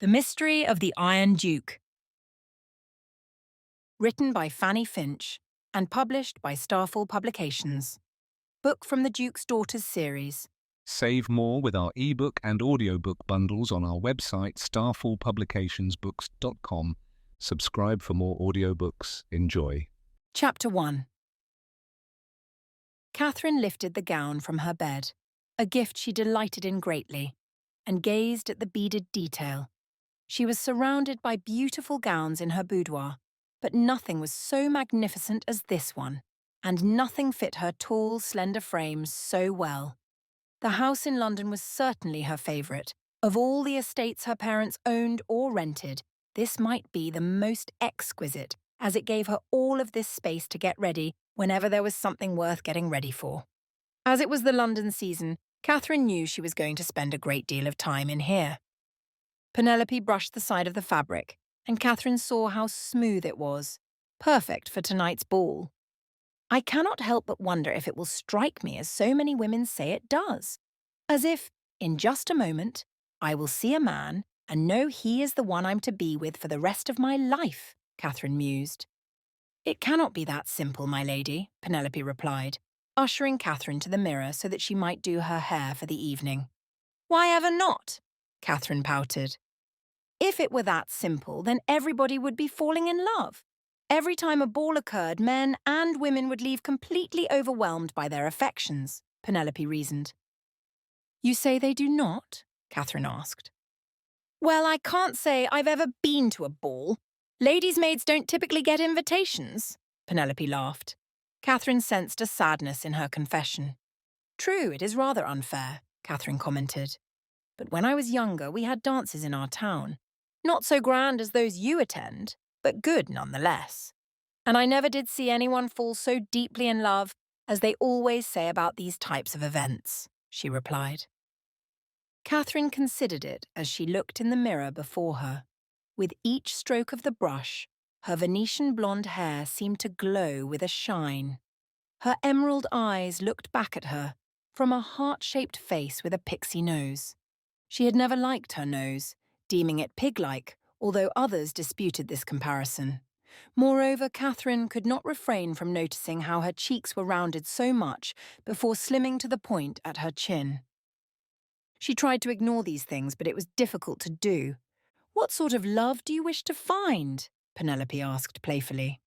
The Mystery of the Iron Duke. Written by Fanny Finch and published by Starfall Publications. Book from the Duke's Daughters series. Save more with our ebook and audiobook bundles on our website starfallpublicationsbooks.com. Subscribe for more audiobooks. Enjoy. Chapter 1. Catherine lifted the gown from her bed, a gift she delighted in greatly, and gazed at the beaded detail. She was surrounded by beautiful gowns in her boudoir, but nothing was so magnificent as this one, and nothing fit her tall, slender frame so well. The house in London was certainly her favourite. Of all the estates her parents owned or rented, this might be the most exquisite, as it gave her all of this space to get ready whenever there was something worth getting ready for. As it was the London season, Catherine knew she was going to spend a great deal of time in here. Penelope brushed the side of the fabric, and Catherine saw how smooth it was, perfect for tonight's ball. I cannot help but wonder if it will strike me as so many women say it does. As if, in just a moment, I will see a man and know he is the one I'm to be with for the rest of my life, Catherine mused. It cannot be that simple, my lady, Penelope replied, ushering Catherine to the mirror so that she might do her hair for the evening. Why ever not? Catherine pouted. If it were that simple, then everybody would be falling in love. Every time a ball occurred, men and women would leave completely overwhelmed by their affections, Penelope reasoned. You say they do not? Catherine asked. Well, I can't say I've ever been to a ball. Ladies' maids don't typically get invitations, Penelope laughed. Catherine sensed a sadness in her confession. True, it is rather unfair, Catherine commented. But when I was younger, we had dances in our town. Not so grand as those you attend, but good nonetheless. And I never did see anyone fall so deeply in love as they always say about these types of events, she replied. Catherine considered it as she looked in the mirror before her. With each stroke of the brush, her Venetian blonde hair seemed to glow with a shine. Her emerald eyes looked back at her from a heart-shaped face with a pixie nose. She had never liked her nose, deeming it pig-like, although others disputed this comparison. Moreover, Catherine could not refrain from noticing how her cheeks were rounded so much before slimming to the point at her chin. She tried to ignore these things, but it was difficult to do. What sort of love do you wish to find? Penelope asked playfully.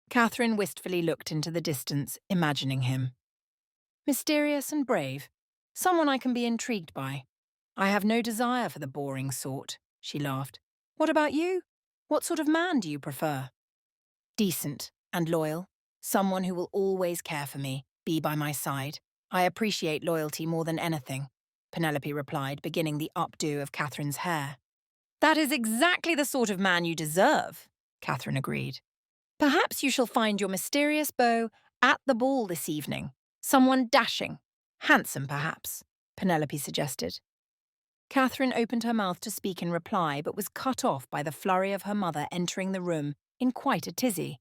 Catherine wistfully looked into the distance, imagining him. Mysterious and brave, someone I can be intrigued by. I have no desire for the boring sort, she laughed. What about you? What sort of man do you prefer? Decent and loyal. Someone who will always care for me, be by my side. I appreciate loyalty more than anything, Penelope replied, beginning the updo of Catherine's hair. That is exactly the sort of man you deserve, Catherine agreed. Perhaps you shall find your mysterious beau at the ball this evening. Someone dashing, handsome perhaps, Penelope suggested. Catherine opened her mouth to speak in reply, but was cut off by the flurry of her mother entering the room in quite a tizzy.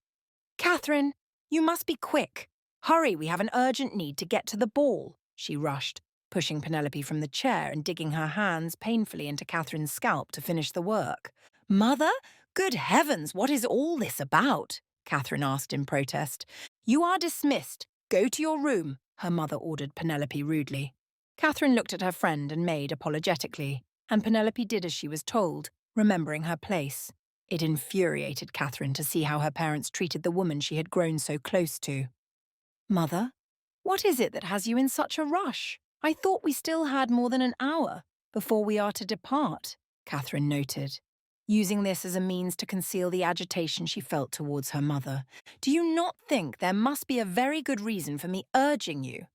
Catherine, you must be quick. Hurry, we have an urgent need to get to the ball, she rushed, pushing Penelope from the chair and digging her hands painfully into Catherine's scalp to finish the work. Mother? Good heavens, what is all this about? Catherine asked in protest. You are dismissed. Go to your room, her mother ordered Penelope rudely. Catherine looked at her friend and maid apologetically, and Penelope did as she was told, remembering her place. It infuriated Catherine to see how her parents treated the woman she had grown so close to. Mother, what is it that has you in such a rush? I thought we still had more than an hour before we are to depart, Catherine noted, using this as a means to conceal the agitation she felt towards her mother. Do you not think there must be a very good reason for me urging you?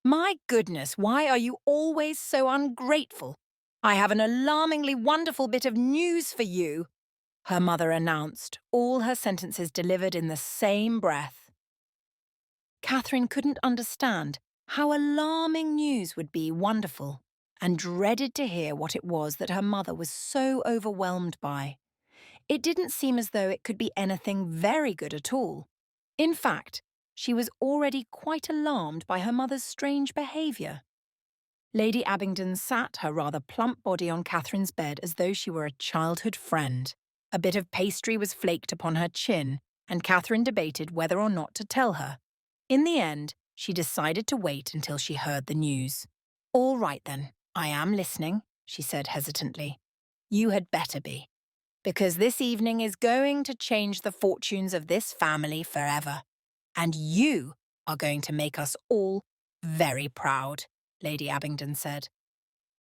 My goodness, why are you always so ungrateful? I have an alarmingly wonderful bit of news for you, her mother announced, all her sentences delivered in the same breath. Catherine couldn't understand how alarming news would be wonderful, and dreaded to hear what it was that her mother was so overwhelmed by. It didn't seem as though it could be anything very good at all. In fact, she was already quite alarmed by her mother's strange behaviour. Lady Abingdon sat her rather plump body on Catherine's bed as though she were a childhood friend. A bit of pastry was flaked upon her chin, and Catherine debated whether or not to tell her. In the end, she decided to wait until she heard the news. "All right then, I am listening," she said hesitantly. "You had better be, because this evening is going to change the fortunes of this family forever. And you are going to make us all very proud," Lady Abingdon said.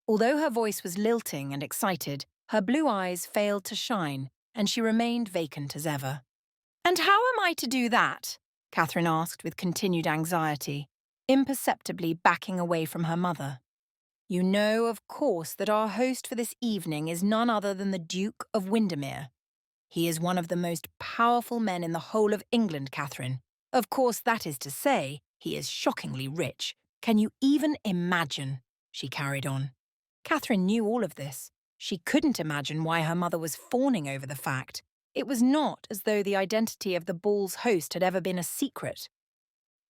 Although her voice was lilting and excited, her blue eyes failed to shine, and she remained vacant as ever. "And how am I to do that?" Catherine asked with continued anxiety, imperceptibly backing away from her mother. "You know, of course, that our host for this evening is none other than the Duke of Windermere. He is one of the most powerful men in the whole of England, Catherine. Of course, that is to say, he is shockingly rich. Can you even imagine?" she carried on. Catherine knew all of this. She couldn't imagine why her mother was fawning over the fact. It was not as though the identity of the ball's host had ever been a secret.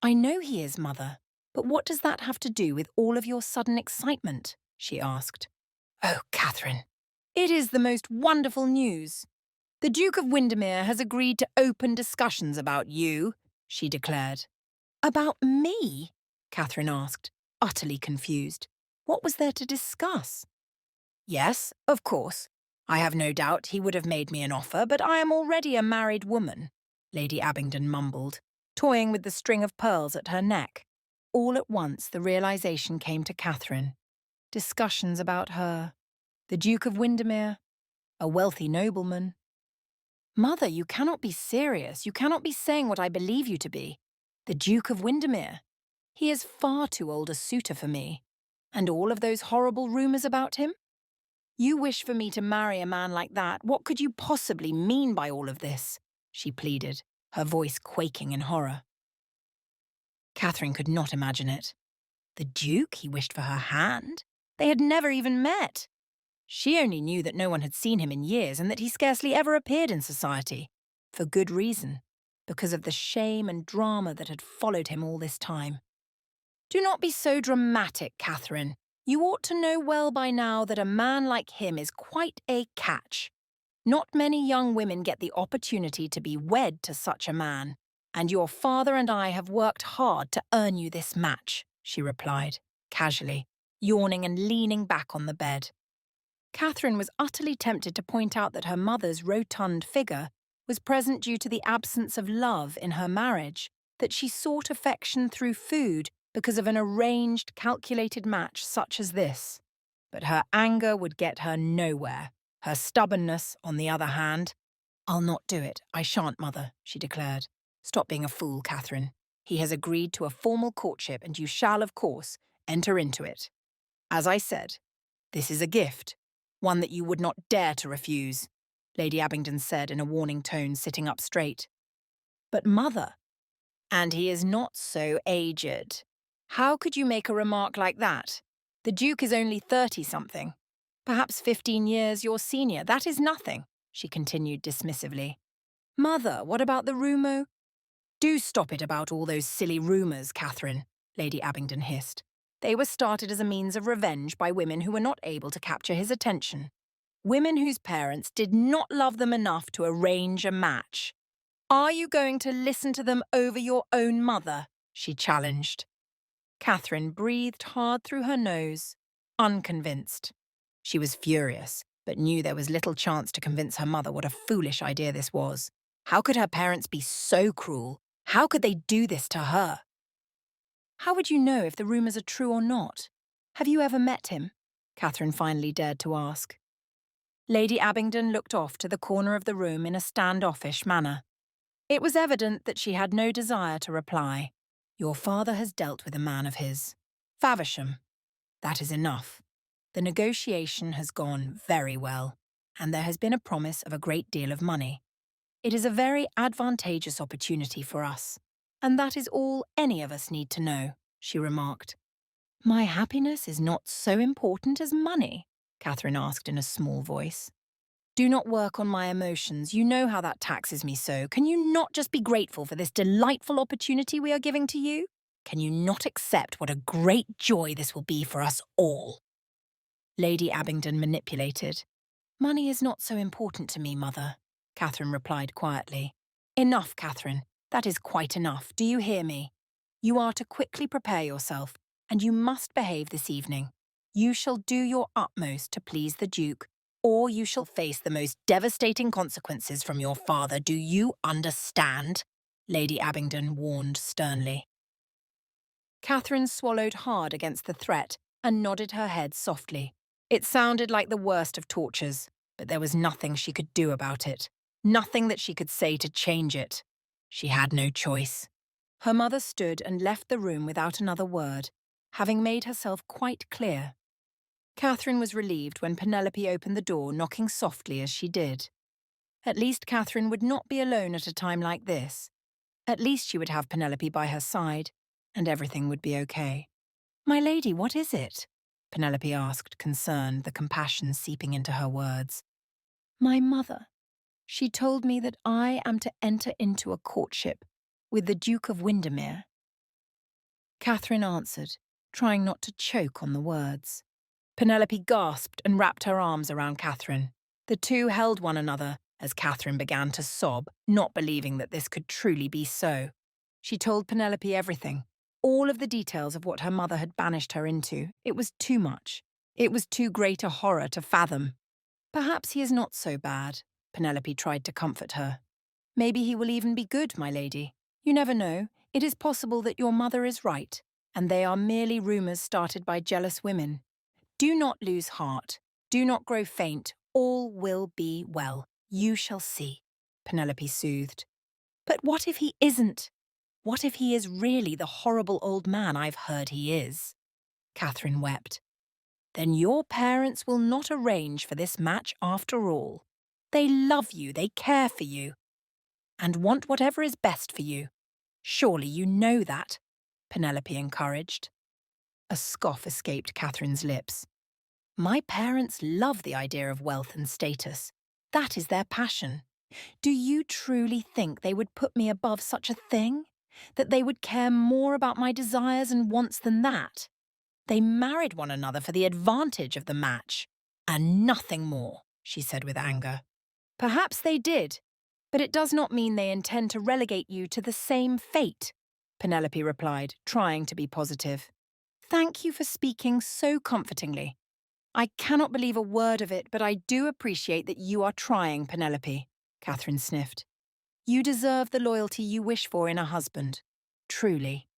"I know he is, Mother, but what does that have to do with all of your sudden excitement?" she asked. "Oh, Catherine, it is the most wonderful news. The Duke of Windermere has agreed to open discussions about you," she declared. "About me?" Catherine asked, utterly confused. What was there to discuss? "Yes, of course. I have no doubt he would have made me an offer, but I am already a married woman," Lady Abingdon mumbled, toying with the string of pearls at her neck. All at once the realization came to Catherine. Discussions about her. The Duke of Windermere. A wealthy nobleman. "Mother, you cannot be serious. You cannot be saying what I believe you to be. The Duke of Windermere. He is far too old a suitor for me. And all of those horrible rumours about him? You wish for me to marry a man like that. What could you possibly mean by all of this?" she pleaded, her voice quaking in horror. Catherine could not imagine it. The Duke, he wished for her hand? They had never even met. She only knew that no one had seen him in years and that he scarcely ever appeared in society. For good reason, because of the shame and drama that had followed him all this time. "Do not be so dramatic, Catherine. You ought to know well by now that a man like him is quite a catch. Not many young women get the opportunity to be wed to such a man, and your father and I have worked hard to earn you this match," she replied, casually, yawning and leaning back on the bed. Catherine was utterly tempted to point out that her mother's rotund figure was present due to the absence of love in her marriage, that she sought affection through food because of an arranged, calculated match such as this. But her anger would get her nowhere. Her stubbornness, on the other hand— "I'll not do it. I shan't, Mother," she declared. "Stop being a fool, Catherine. He has agreed to a formal courtship, and you shall, of course, enter into it. As I said, this is a gift, one that you would not dare to refuse," Lady Abingdon said in a warning tone, sitting up straight. "But, Mother— And he is not so aged. How could you make a remark like that? The Duke is only 30-something. Perhaps 15 years your senior. That is nothing," she continued dismissively. "Mother, what about the rumour?" "Do stop it about all those silly rumours, Catherine," Lady Abingdon hissed. "They were started as a means of revenge by women who were not able to capture his attention. Women whose parents did not love them enough to arrange a match. Are you going to listen to them over your own mother?" she challenged. Catherine breathed hard through her nose, unconvinced. She was furious, but knew there was little chance to convince her mother what a foolish idea this was. How could her parents be so cruel? How could they do this to her? "How would you know if the rumours are true or not? Have you ever met him?" Catherine finally dared to ask. Lady Abingdon looked off to the corner of the room in a standoffish manner. It was evident that she had no desire to reply. "Your father has dealt with a man of his. Faversham. That is enough. The negotiation has gone very well, and there has been a promise of a great deal of money. It is a very advantageous opportunity for us, and that is all any of us need to know," she remarked. "My happiness is not so important as money?" Catherine asked in a small voice. "Do not work on my emotions. You know how that taxes me so. Can you not just be grateful for this delightful opportunity we are giving to you?" Can you not accept what a great joy this will be for us all? Lady Abingdon manipulated. Money is not so important to me, Mother, Catherine replied quietly. Enough, Catherine. That is quite enough. Do you hear me? You are to quickly prepare yourself, and you must behave this evening. You shall do your utmost to please the Duke, or you shall face the most devastating consequences from your father. Do you understand? Lady Abingdon warned sternly. Catherine swallowed hard against the threat and nodded her head softly. It sounded like the worst of tortures, but there was nothing she could do about it. Nothing that she could say to change it. She had no choice. Her mother stood and left the room without another word, having made herself quite clear. Catherine was relieved when Penelope opened the door, knocking softly as she did. At least Catherine would not be alone at a time like this. At least she would have Penelope by her side, and everything would be okay. "My lady, what is it?" Penelope asked, concerned, the compassion seeping into her words. "My mother. She told me that I am to enter into a courtship with the Duke of Windermere." Catherine answered, trying not to choke on the words. Penelope gasped and wrapped her arms around Catherine. The two held one another as Catherine began to sob, not believing that this could truly be so. She told Penelope everything, all of the details of what her mother had banished her into. It was too much. It was too great a horror to fathom. "Perhaps he is not so bad," Penelope tried to comfort her. "Maybe he will even be good, my lady. You never know. It is possible that your mother is right, and they are merely rumours started by jealous women. Do not lose heart. Do not grow faint. All will be well. You shall see," Penelope soothed. "But what if he isn't? What if he is really the horrible old man I've heard he is?" Catherine wept. "Then your parents will not arrange for this match after all. They love you, they care for you, and want whatever is best for you. Surely you know that," Penelope encouraged. A scoff escaped Catherine's lips. "My parents love the idea of wealth and status. That is their passion. Do you truly think they would put me above such a thing? That they would care more about my desires and wants than that? They married one another for the advantage of the match, and nothing more," she said with anger. "Perhaps they did, but it does not mean they intend to relegate you to the same fate," Penelope replied, trying to be positive. "Thank you for speaking so comfortingly. I cannot believe a word of it, but I do appreciate that you are trying, Penelope," Catherine sniffed. "You deserve the loyalty you wish for in a husband. Truly."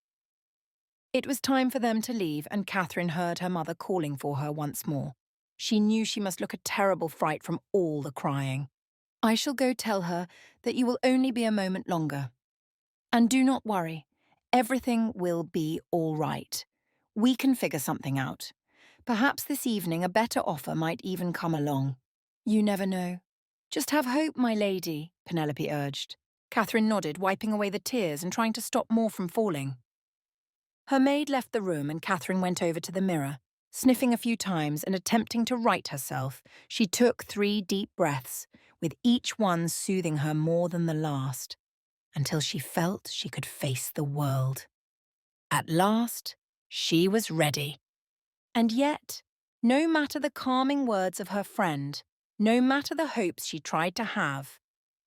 It was time for them to leave, and Catherine heard her mother calling for her once more. She knew she must look a terrible fright from all the crying. "I shall go tell her that you will only be a moment longer. And do not worry. Everything will be all right. We can figure something out. Perhaps this evening a better offer might even come along. You never know. Just have hope, my lady," Penelope urged. Catherine nodded, wiping away the tears and trying to stop more from falling. Her maid left the room and Catherine went over to the mirror. Sniffing a few times and attempting to right herself, she took 3 deep breaths, with each one soothing her more than the last, until she felt she could face the world. At last, she was ready. And yet, no matter the calming words of her friend, no matter the hopes she tried to have,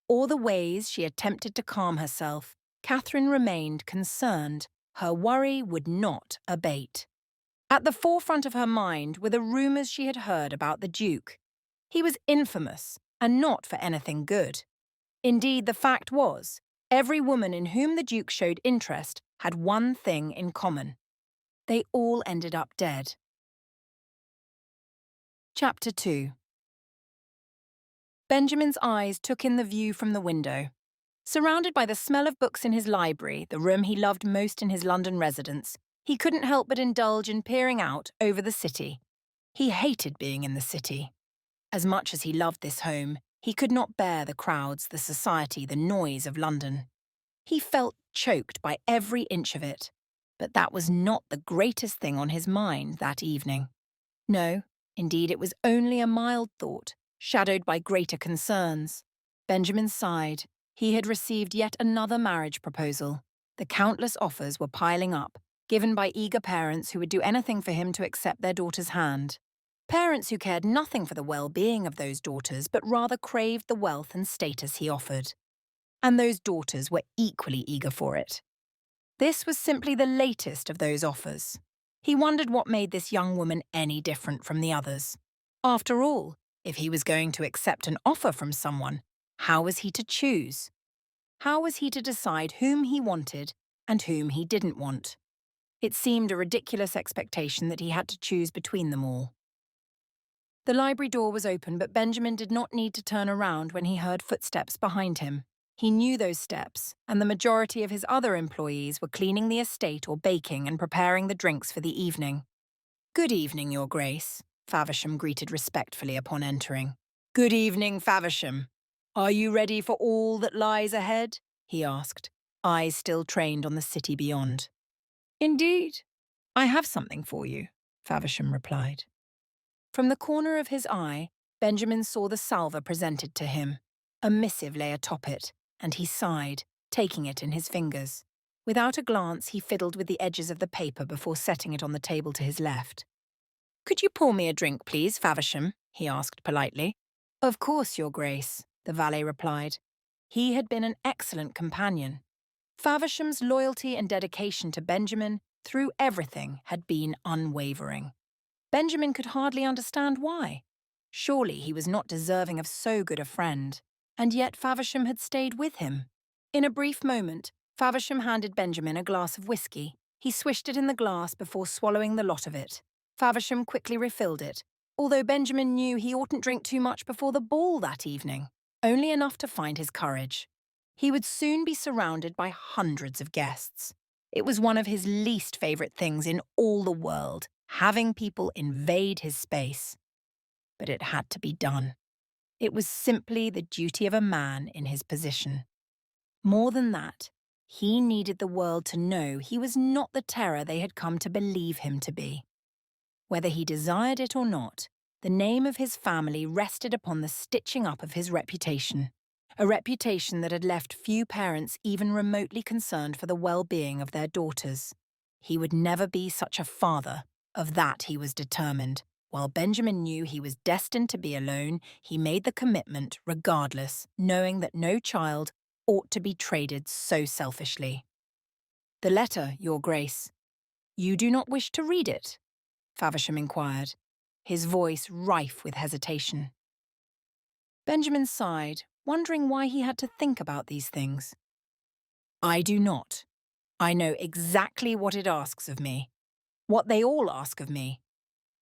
or the ways she attempted to calm herself, Catherine remained concerned. Her worry would not abate. At the forefront of her mind were the rumours she had heard about the Duke. He was infamous, and not for anything good. Indeed, the fact was, every woman in whom the Duke showed interest had one thing in common. They all ended up dead. Chapter 2. Benjamin's eyes took in the view from the window. Surrounded by the smell of books in his library, the room he loved most in his London residence, he couldn't help but indulge in peering out over the city. He hated being in the city. As much as he loved this home, he could not bear the crowds, the society, the noise of London. He felt choked by every inch of it. But that was not the greatest thing on his mind that evening. No, indeed it was only a mild thought, shadowed by greater concerns. Benjamin sighed. He had received yet another marriage proposal. The countless offers were piling up, given by eager parents who would do anything for him to accept their daughter's hand. Parents who cared nothing for the well-being of those daughters but rather craved the wealth and status he offered. And those daughters were equally eager for it. This was simply the latest of those offers. He wondered what made this young woman any different from the others. After all, if he was going to accept an offer from someone, how was he to choose? How was he to decide whom he wanted and whom he didn't want? It seemed a ridiculous expectation that he had to choose between them all. The library door was open, but Benjamin did not need to turn around when he heard footsteps behind him. He knew those steps, and the majority of his other employees were cleaning the estate or baking and preparing the drinks for the evening. "Good evening, Your Grace," Faversham greeted respectfully upon entering. "Good evening, Faversham. Are you ready for all that lies ahead?" he asked, eyes still trained on the city beyond. "Indeed. I have something for you," Faversham replied. From the corner of his eye, Benjamin saw the salver presented to him. A missive lay atop it, and he sighed, taking it in his fingers. Without a glance, he fiddled with the edges of the paper before setting it on the table to his left. "Could you pour me a drink, please, Faversham?" he asked politely. "Of course, Your Grace," the valet replied. He had been an excellent companion. Faversham's loyalty and dedication to Benjamin, through everything, had been unwavering. Benjamin could hardly understand why. Surely he was not deserving of so good a friend. And yet Faversham had stayed with him. In a brief moment, Faversham handed Benjamin a glass of whiskey. He swished it in the glass before swallowing the lot of it. Faversham quickly refilled it, although Benjamin knew he oughtn't drink too much before the ball that evening, only enough to find his courage. He would soon be surrounded by hundreds of guests. It was one of his least favourite things in all the world, having people invade his space. But it had to be done. It was simply the duty of a man in his position. More than that, he needed the world to know he was not the terror they had come to believe him to be. Whether he desired it or not, the name of his family rested upon the stitching up of his reputation, a reputation that had left few parents even remotely concerned for the well-being of their daughters. He would never be such a father, of that he was determined. While Benjamin knew he was destined to be alone, he made the commitment regardless, knowing that no child ought to be traded so selfishly. "The letter, Your Grace. You do not wish to read it?" Faversham inquired, his voice rife with hesitation. Benjamin sighed, wondering why he had to think about these things. "I do not. I know exactly what it asks of me. What they all ask of me.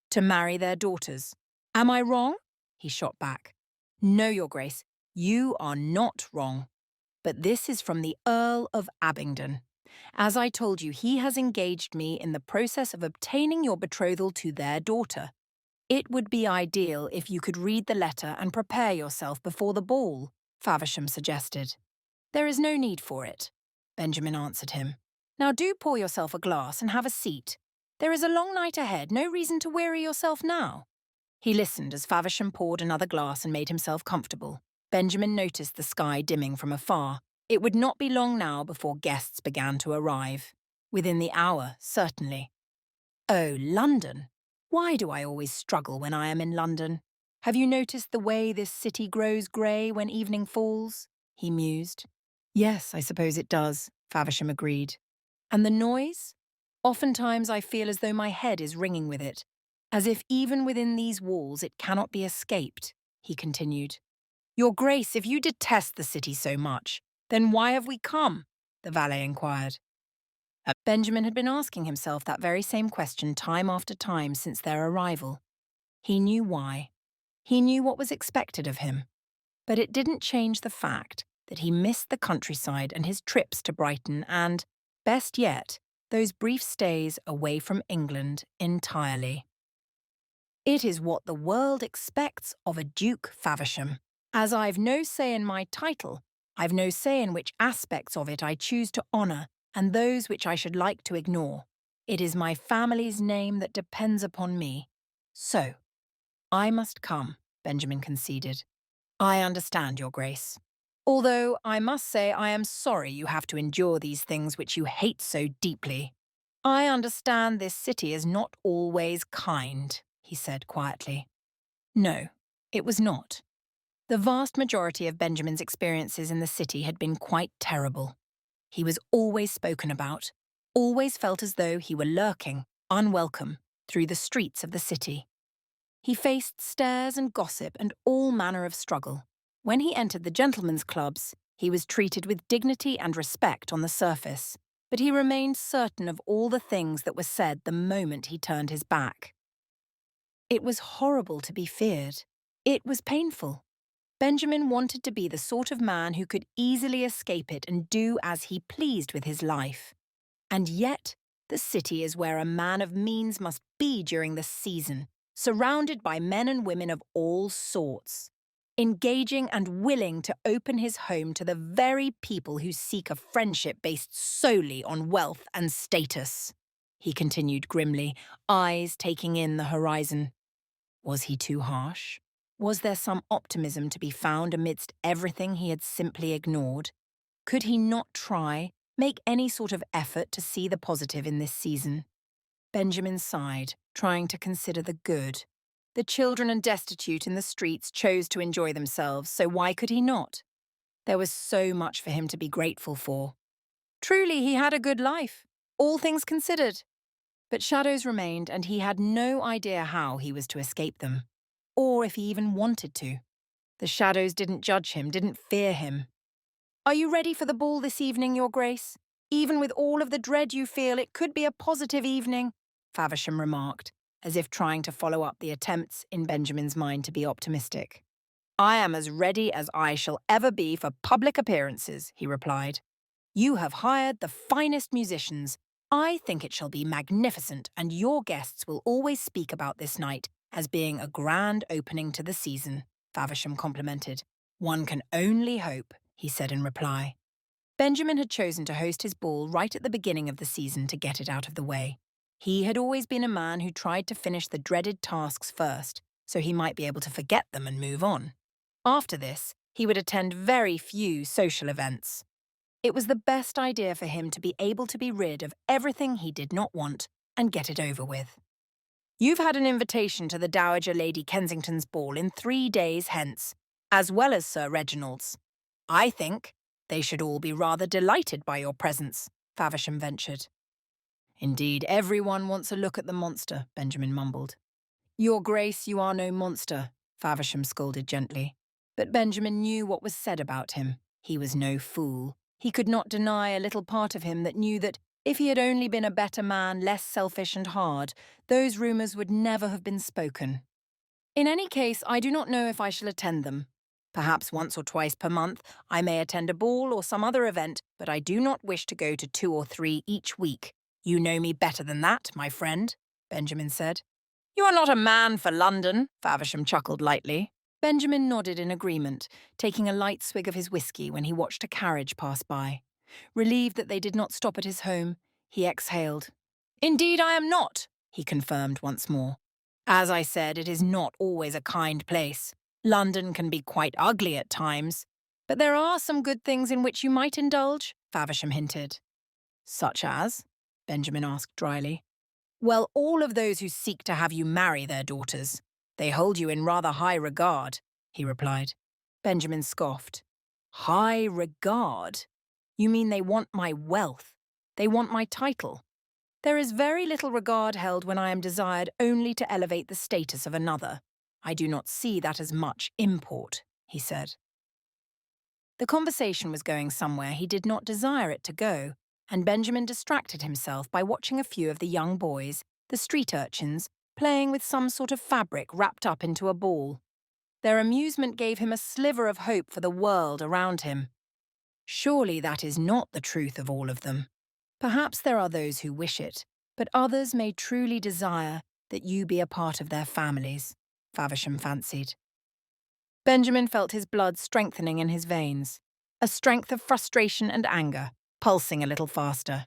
To marry their daughters. Am I wrong?" he shot back. "No, Your Grace, you are not wrong. But this is from the Earl of Abingdon. As I told you, he has engaged me in the process of obtaining your betrothal to their daughter. It would be ideal if you could read the letter and prepare yourself before the ball," Faversham suggested. "There is no need for it," Benjamin answered him. "Now do pour yourself a glass and have a seat. There is a long night ahead, no reason to weary yourself now." He listened as Faversham poured another glass and made himself comfortable. Benjamin noticed the sky dimming from afar. It would not be long now before guests began to arrive. Within the hour, certainly. "Oh, London. Why do I always struggle when I am in London? Have you noticed the way this city grows grey when evening falls?" he mused. "Yes, I suppose it does," Faversham agreed. "And the noise? Oftentimes I feel as though my head is ringing with it, as if even within these walls it cannot be escaped," he continued. "Your Grace, if you detest the city so much, then why have we come?" the valet inquired. Benjamin had been asking himself that very same question time after time since their arrival. He knew why. He knew what was expected of him. But it didn't change the fact that he missed the countryside and his trips to Brighton and, best yet, those brief stays away from England entirely. "It is what the world expects of a Duke, Faversham. As I've no say in my title, I've no say in which aspects of it I choose to honour and those which I should like to ignore. It is my family's name that depends upon me. So, I must come," Benjamin conceded. "I understand, Your Grace. Although I must say I am sorry you have to endure these things which you hate so deeply." I understand this city is not always kind, he said quietly. No, it was not. The vast majority of Benjamin's experiences in the city had been quite terrible. He was always spoken about, always felt as though he were lurking, unwelcome, through the streets of the city. He faced stares and gossip and all manner of struggle. When he entered the gentlemen's clubs, he was treated with dignity and respect on the surface, but he remained certain of all the things that were said the moment he turned his back. It was horrible to be feared. It was painful. Benjamin wanted to be the sort of man who could easily escape it and do as he pleased with his life. And yet, the city is where a man of means must be during the season, surrounded by men and women of all sorts, engaging and willing to open his home to the very people who seek a friendship based solely on wealth and status. He continued grimly, eyes taking in the horizon. Was he too harsh? Was there some optimism to be found amidst everything he had simply ignored? Could he not try, make any sort of effort to see the positive in this season? Benjamin sighed, trying to consider the good. The children and destitute in the streets chose to enjoy themselves, so why could he not? There was so much for him to be grateful for. Truly, he had a good life, all things considered. But shadows remained, and he had no idea how he was to escape them, or if he even wanted to. The shadows didn't judge him, didn't fear him. Are you ready for the ball this evening, Your Grace? Even with all of the dread you feel, it could be a positive evening, Faversham remarked, as if trying to follow up the attempts in Benjamin's mind to be optimistic. I am as ready as I shall ever be for public appearances, he replied. You have hired the finest musicians. I think it shall be magnificent, and your guests will always speak about this night as being a grand opening to the season, Faversham complimented. One can only hope, he said in reply. Benjamin had chosen to host his ball right at the beginning of the season to get it out of the way. He had always been a man who tried to finish the dreaded tasks first, so he might be able to forget them and move on. After this, he would attend very few social events. It was the best idea for him to be able to be rid of everything he did not want and get it over with. You've had an invitation to the Dowager Lady Kensington's ball in 3 days hence, as well as Sir Reginald's. I think they should all be rather delighted by your presence, Faversham ventured. Indeed, everyone wants a look at the monster, Benjamin mumbled. Your Grace, you are no monster, Faversham scolded gently. But Benjamin knew what was said about him. He was no fool. He could not deny a little part of him that knew that if he had only been a better man, less selfish and hard, those rumours would never have been spoken. In any case, I do not know if I shall attend them. Perhaps once or twice per month I may attend a ball or some other event, but I do not wish to go to 2 or 3 each week. You know me better than that, my friend, Benjamin said. You are not a man for London, Faversham chuckled lightly. Benjamin nodded in agreement, taking a light swig of his whisky when he watched a carriage pass by. Relieved that they did not stop at his home, he exhaled. Indeed I am not, he confirmed once more. As I said, it is not always a kind place. London can be quite ugly at times. But there are some good things in which you might indulge, Faversham hinted. Such as? Benjamin asked dryly. Well, all of those who seek to have you marry their daughters. They hold you in rather high regard, he replied. Benjamin scoffed. High regard? You mean they want my wealth? They want my title? There is very little regard held when I am desired only to elevate the status of another. I do not see that as much import, he said. The conversation was going somewhere he did not desire it to go, and Benjamin distracted himself by watching a few of the young boys, the street urchins, playing with some sort of fabric wrapped up into a ball. Their amusement gave him a sliver of hope for the world around him. Surely that is not the truth of all of them. Perhaps there are those who wish it, but others may truly desire that you be a part of their families, Faversham fancied. Benjamin felt his blood strengthening in his veins, a strength of frustration and anger, pulsing a little faster.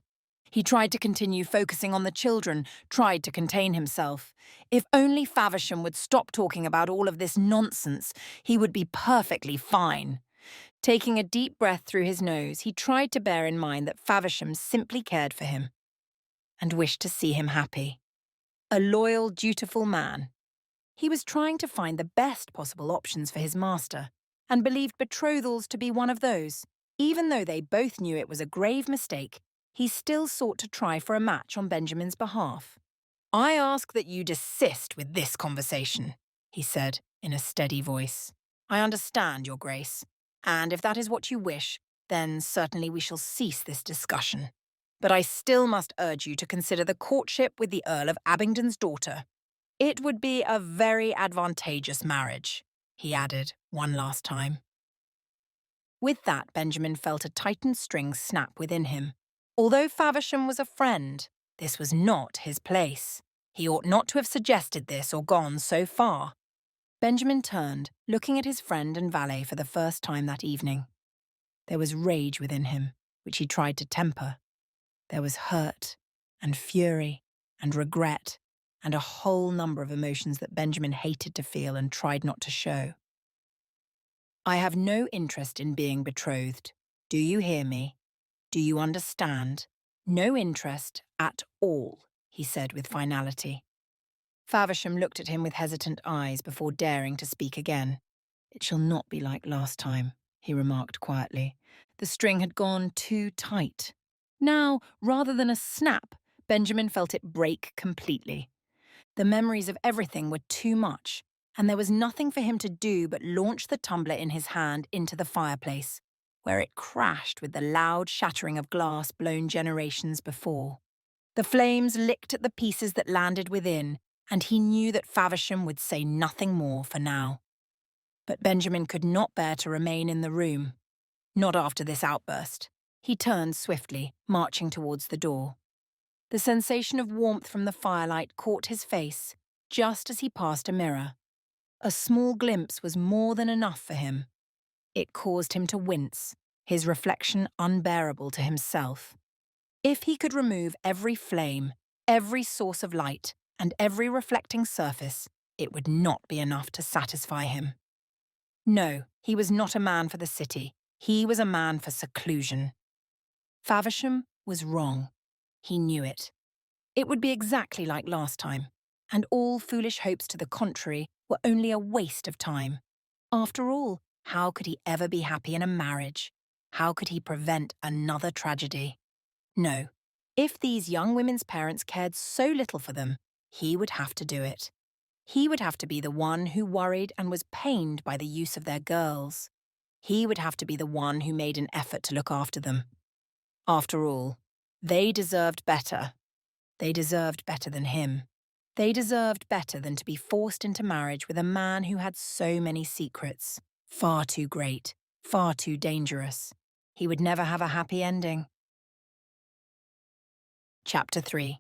He tried to continue focusing on the children, tried to contain himself. If only Faversham would stop talking about all of this nonsense, he would be perfectly fine. Taking a deep breath through his nose, he tried to bear in mind that Faversham simply cared for him. and wished to see him happy. A loyal, dutiful man. He was trying to find the best possible options for his master, and believed betrothals to be one of those. Even though they both knew it was a grave mistake, he still sought to try for a match on Benjamin's behalf. "I ask that you desist with this conversation," he said in a steady voice. "I understand, Your Grace, and if that is what you wish, then certainly we shall cease this discussion. But I still must urge you to consider the courtship with the Earl of Abingdon's daughter. It would be a very advantageous marriage," he added one last time. With that, Benjamin felt a tightened string snap within him. Although Faversham was a friend, this was not his place. He ought not to have suggested this or gone so far. Benjamin turned, looking at his friend and valet for the first time that evening. There was rage within him, which he tried to temper. There was hurt and fury and regret and a whole number of emotions that Benjamin hated to feel and tried not to show. "I have no interest in being betrothed. Do you hear me? Do you understand? No interest at all," he said with finality. Faversham looked at him with hesitant eyes before daring to speak again. "It shall not be like last time," he remarked quietly. The string had gone too tight. Now, rather than a snap, Benjamin felt it break completely. The memories of everything were too much, and there was nothing for him to do but launch the tumbler in his hand into the fireplace, where it crashed with the loud shattering of glass blown generations before. The flames licked at the pieces that landed within, and he knew that Faversham would say nothing more for now. But Benjamin could not bear to remain in the room. Not after this outburst. He turned swiftly, marching towards the door. The sensation of warmth from the firelight caught his face, just as he passed a mirror. A small glimpse was more than enough for him. It caused him to wince, his reflection unbearable to himself. If he could remove every flame, every source of light, and every reflecting surface, it would not be enough to satisfy him. No, he was not a man for the city. He was a man for seclusion. Faversham was wrong. He knew it. It would be exactly like last time, and all foolish hopes to the contrary were only a waste of time. After all, how could he ever be happy in a marriage? How could he prevent another tragedy? No, if these young women's parents cared so little for them, he would have to do it. He would have to be the one who worried and was pained by the use of their girls. He would have to be the one who made an effort to look after them. After all, they deserved better. They deserved better than him. They deserved better than to be forced into marriage with a man who had so many secrets. Far too great, far too dangerous. He would never have a happy ending. Chapter 3.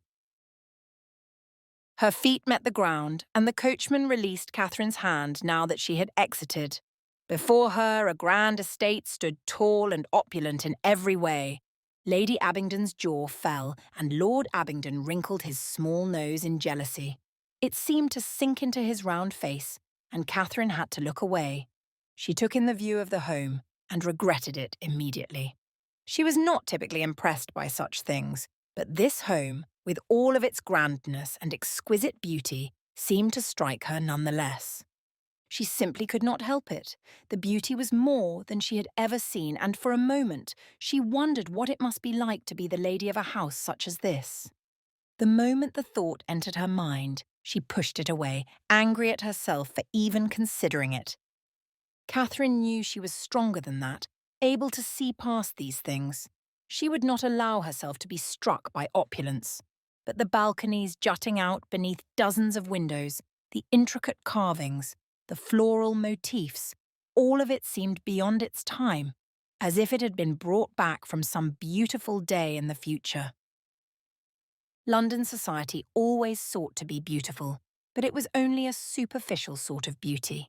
Her feet met the ground, and the coachman released Catherine's hand now that she had exited. Before her, a grand estate stood tall and opulent in every way. Lady Abingdon's jaw fell, and Lord Abingdon wrinkled his small nose in jealousy. It seemed to sink into his round face, and Catherine had to look away. She took in the view of the home, and regretted it immediately. She was not typically impressed by such things, but this home, with all of its grandness and exquisite beauty, seemed to strike her nonetheless. She simply could not help it. The beauty was more than she had ever seen, and for a moment she wondered what it must be like to be the lady of a house such as this. The moment the thought entered her mind, she pushed it away, angry at herself for even considering it. Catherine knew she was stronger than that, able to see past these things. She would not allow herself to be struck by opulence. But the balconies jutting out beneath dozens of windows, the intricate carvings, the floral motifs, all of it seemed beyond its time, as if it had been brought back from some beautiful day in the future. London society always sought to be beautiful, but it was only a superficial sort of beauty.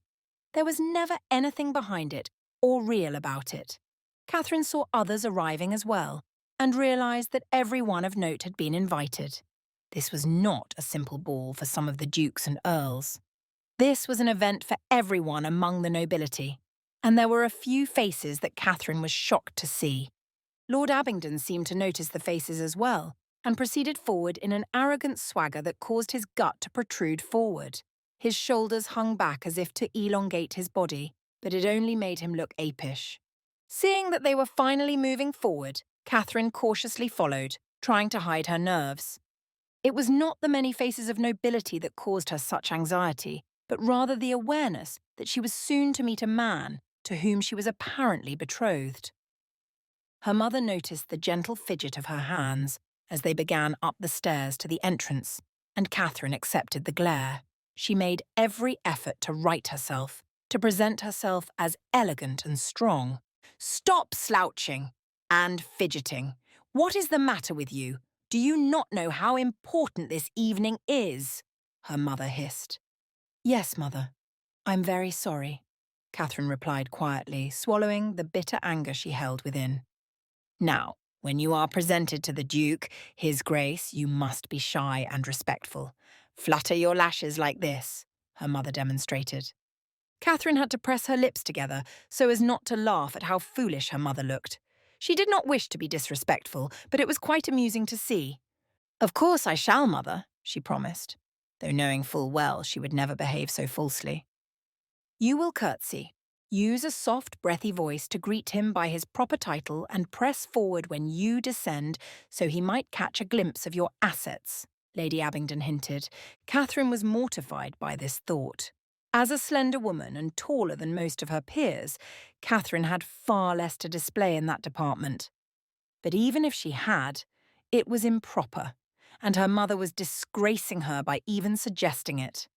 There was never anything behind it or real about it. Catherine saw others arriving as well, and realised that every one of note had been invited. This was not a simple ball for some of the dukes and earls. This was an event for everyone among the nobility, and there were a few faces that Catherine was shocked to see. Lord Abingdon seemed to notice the faces as well, and proceeded forward in an arrogant swagger that caused his gut to protrude forward. His shoulders hung back as if to elongate his body, but it only made him look apish. Seeing that they were finally moving forward, Catherine cautiously followed, trying to hide her nerves. It was not the many faces of nobility that caused her such anxiety, but rather the awareness that she was soon to meet a man to whom she was apparently betrothed. Her mother noticed the gentle fidget of her hands as they began up the stairs to the entrance, and Catherine accepted the glare. She made every effort to right herself, to present herself as elegant and strong. "Stop slouching and fidgeting. What is the matter with you? Do you not know how important this evening is?" her mother hissed. "Yes, mother. I'm very sorry," Catherine replied quietly, swallowing the bitter anger she held within. "Now, when you are presented to the Duke, His Grace, you must be shy and respectful. Flutter your lashes like this," her mother demonstrated. Catherine had to press her lips together so as not to laugh at how foolish her mother looked. She did not wish to be disrespectful, but it was quite amusing to see. "Of course I shall, mother," she promised, though knowing full well she would never behave so falsely. "You will curtsy. Use a soft, breathy voice to greet him by his proper title and press forward when you descend so he might catch a glimpse of your assets," Lady Abingdon hinted. Catherine was mortified by this thought. As a slender woman and taller than most of her peers, Catherine had far less to display in that department. But even if she had, it was improper, and her mother was disgracing her by even suggesting it.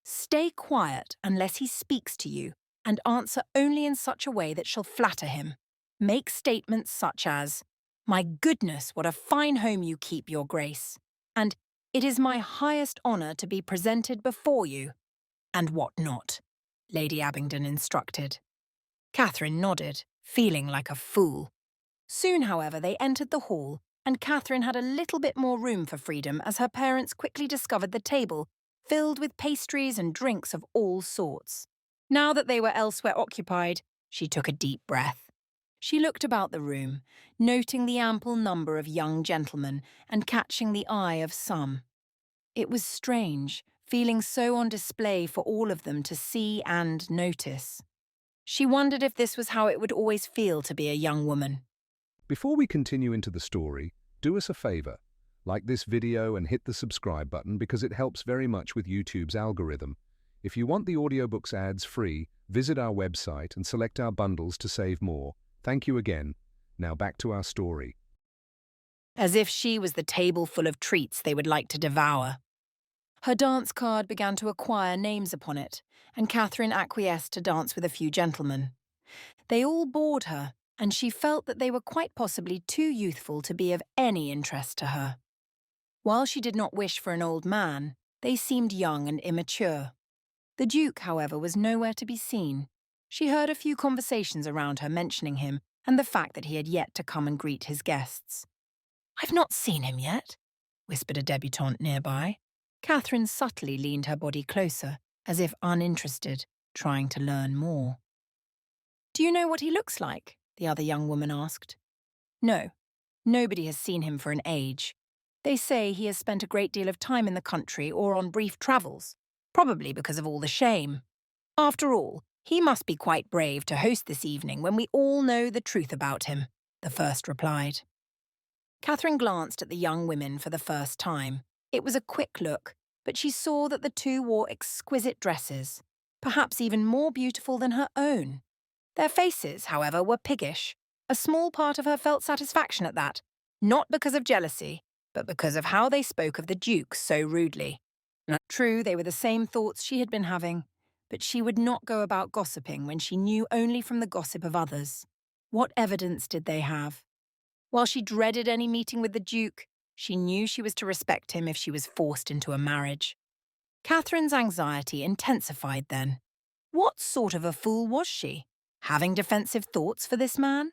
"Stay quiet unless he speaks to you, and answer only in such a way that shall flatter him. Make statements such as, 'My goodness, what a fine home you keep, Your Grace,' and 'It is my highest honour to be presented before you,' and what not," Lady Abingdon instructed. Catherine nodded, feeling like a fool. Soon, however, they entered the hall, and Catherine had a little bit more room for freedom as her parents quickly discovered the table filled with pastries and drinks of all sorts. Now that they were elsewhere occupied, she took a deep breath. She looked about the room, noting the ample number of young gentlemen and catching the eye of some. It was strange, feeling so on display for all of them to see and notice. She wondered if this was how it would always feel to be a young woman. Before we continue into the story, do us a favor. Like this video and hit the subscribe button because it helps very much with YouTube's algorithm. If you want the audiobooks ads free, visit our website and select our bundles to save more. Thank you again. Now back to our story. As if she was the table full of treats they would like to devour. Her dance card began to acquire names upon it, and Catherine acquiesced to dance with a few gentlemen. They all bored her, and she felt that they were quite possibly too youthful to be of any interest to her. While she did not wish for an old man, they seemed young and immature. The Duke, however, was nowhere to be seen. She heard a few conversations around her mentioning him and the fact that he had yet to come and greet his guests. "I've not seen him yet," whispered a debutante nearby. Catherine subtly leaned her body closer, as if uninterested, trying to learn more. "Do you know what he looks like?" the other young woman asked. "No, nobody has seen him for an age. They say he has spent a great deal of time in the country or on brief travels, probably because of all the shame. After all, he must be quite brave to host this evening when we all know the truth about him," the first replied. Catherine glanced at the young women for the first time. It was a quick look, but she saw that the two wore exquisite dresses, perhaps even more beautiful than her own. Their faces, however, were piggish. A small part of her felt satisfaction at that, not because of jealousy, but because of how they spoke of the Duke so rudely. True, they were the same thoughts she had been having, but she would not go about gossiping when she knew only from the gossip of others. What evidence did they have? While she dreaded any meeting with the Duke, she knew she was to respect him if she was forced into a marriage. Catherine's anxiety intensified then. What sort of a fool was she? Having defensive thoughts for this man?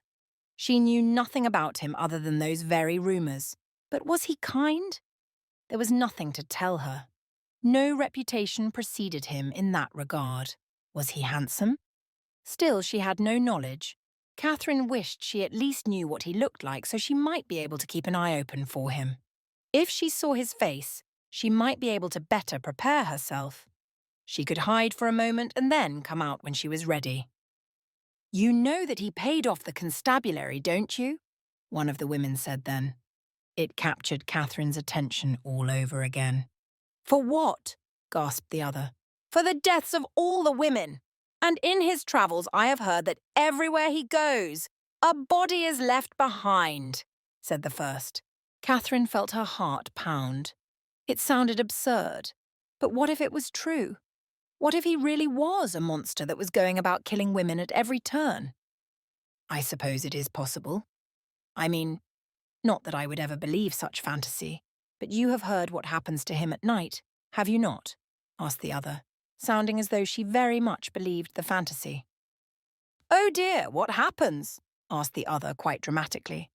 She knew nothing about him other than those very rumours. But was he kind? There was nothing to tell her. No reputation preceded him in that regard. Was he handsome? Still, she had no knowledge. Catherine wished she at least knew what he looked like so she might be able to keep an eye open for him. If she saw his face, she might be able to better prepare herself. She could hide for a moment and then come out when she was ready. "You know that he paid off the constabulary, don't you?" one of the women said then. It captured Catherine's attention all over again. "For what?" gasped the other. "For the deaths of all the women. And in his travels I have heard that everywhere he goes, a body is left behind," said the first. Catherine felt her heart pound. It sounded absurd. But what if it was true? What if he really was a monster that was going about killing women at every turn? "I suppose it is possible. I mean, not that I would ever believe such fantasy, but you have heard what happens to him at night, have you not?" asked the other, sounding as though she very much believed the fantasy. "Oh dear, what happens?" asked the other quite dramatically.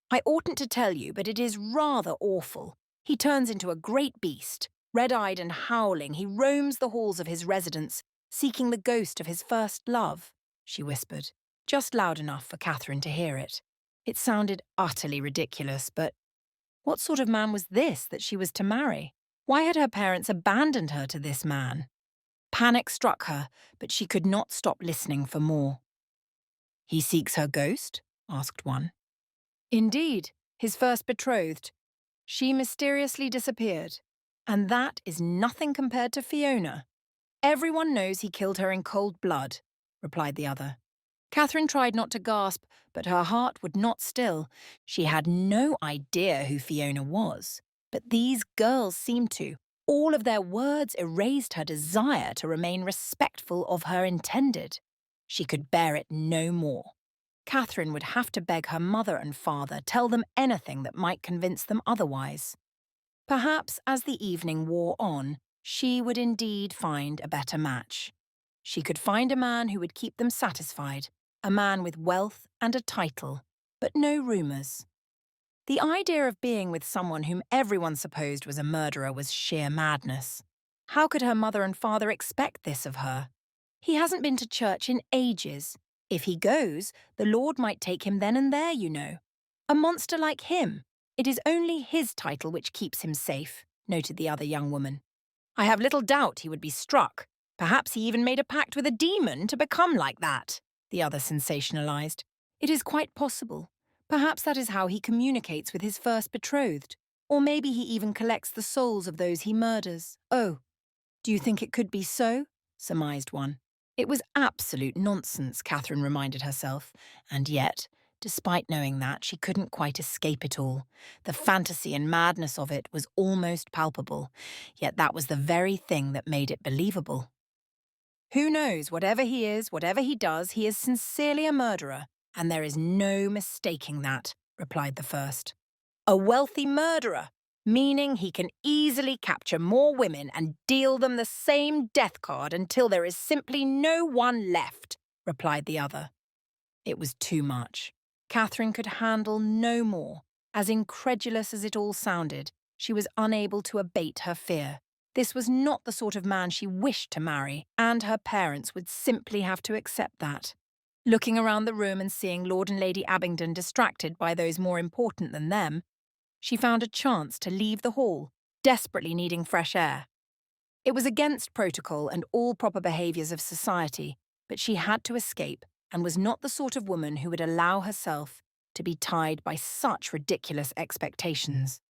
"I oughtn't to tell you, but it is rather awful. He turns into a great beast. Red-eyed and howling, he roams the halls of his residence, seeking the ghost of his first love," she whispered, just loud enough for Catherine to hear it. It sounded utterly ridiculous, but what sort of man was this that she was to marry? Why had her parents abandoned her to this man? Panic struck her, but she could not stop listening for more. "He seeks her ghost?" asked one. "Indeed, his first betrothed. She mysteriously disappeared. And that is nothing compared to Fiona. Everyone knows he killed her in cold blood," replied the other. Catherine tried not to gasp, but her heart would not still. She had no idea who Fiona was, but these girls seemed to. All of their words erased her desire to remain respectful of her intended. She could bear it no more. Catherine would have to beg her mother and father, tell them anything that might convince them otherwise. Perhaps as the evening wore on, she would indeed find a better match. She could find a man who would keep them satisfied, a man with wealth and a title, but no rumours. The idea of being with someone whom everyone supposed was a murderer was sheer madness. How could her mother and father expect this of her? "He hasn't been to church in ages. If he goes, the Lord might take him then and there, you know. A monster like him. It is only his title which keeps him safe," noted the other young woman. "I have little doubt he would be struck. Perhaps he even made a pact with a demon to become like that," the other sensationalized. "It is quite possible. Perhaps that is how he communicates with his first betrothed. Or maybe he even collects the souls of those he murders." "Oh, do you think it could be so?" surmised one. It was absolute nonsense, Catherine reminded herself, and yet, despite knowing that, she couldn't quite escape it all. The fantasy and madness of it was almost palpable, yet that was the very thing that made it believable. "Who knows, whatever he is, whatever he does, he is sincerely a murderer, and there is no mistaking that," replied the first. "A wealthy murderer, meaning he can easily capture more women and deal them the same death card until there is simply no one left," replied the other. It was too much. Catherine could handle no more. As incredulous as it all sounded, she was unable to abate her fear. This was not the sort of man she wished to marry, and her parents would simply have to accept that. Looking around the room and seeing Lord and Lady Abingdon distracted by those more important than them, she found a chance to leave the hall, desperately needing fresh air. It was against protocol and all proper behaviours of society, but she had to escape and was not the sort of woman who would allow herself to be tied by such ridiculous expectations.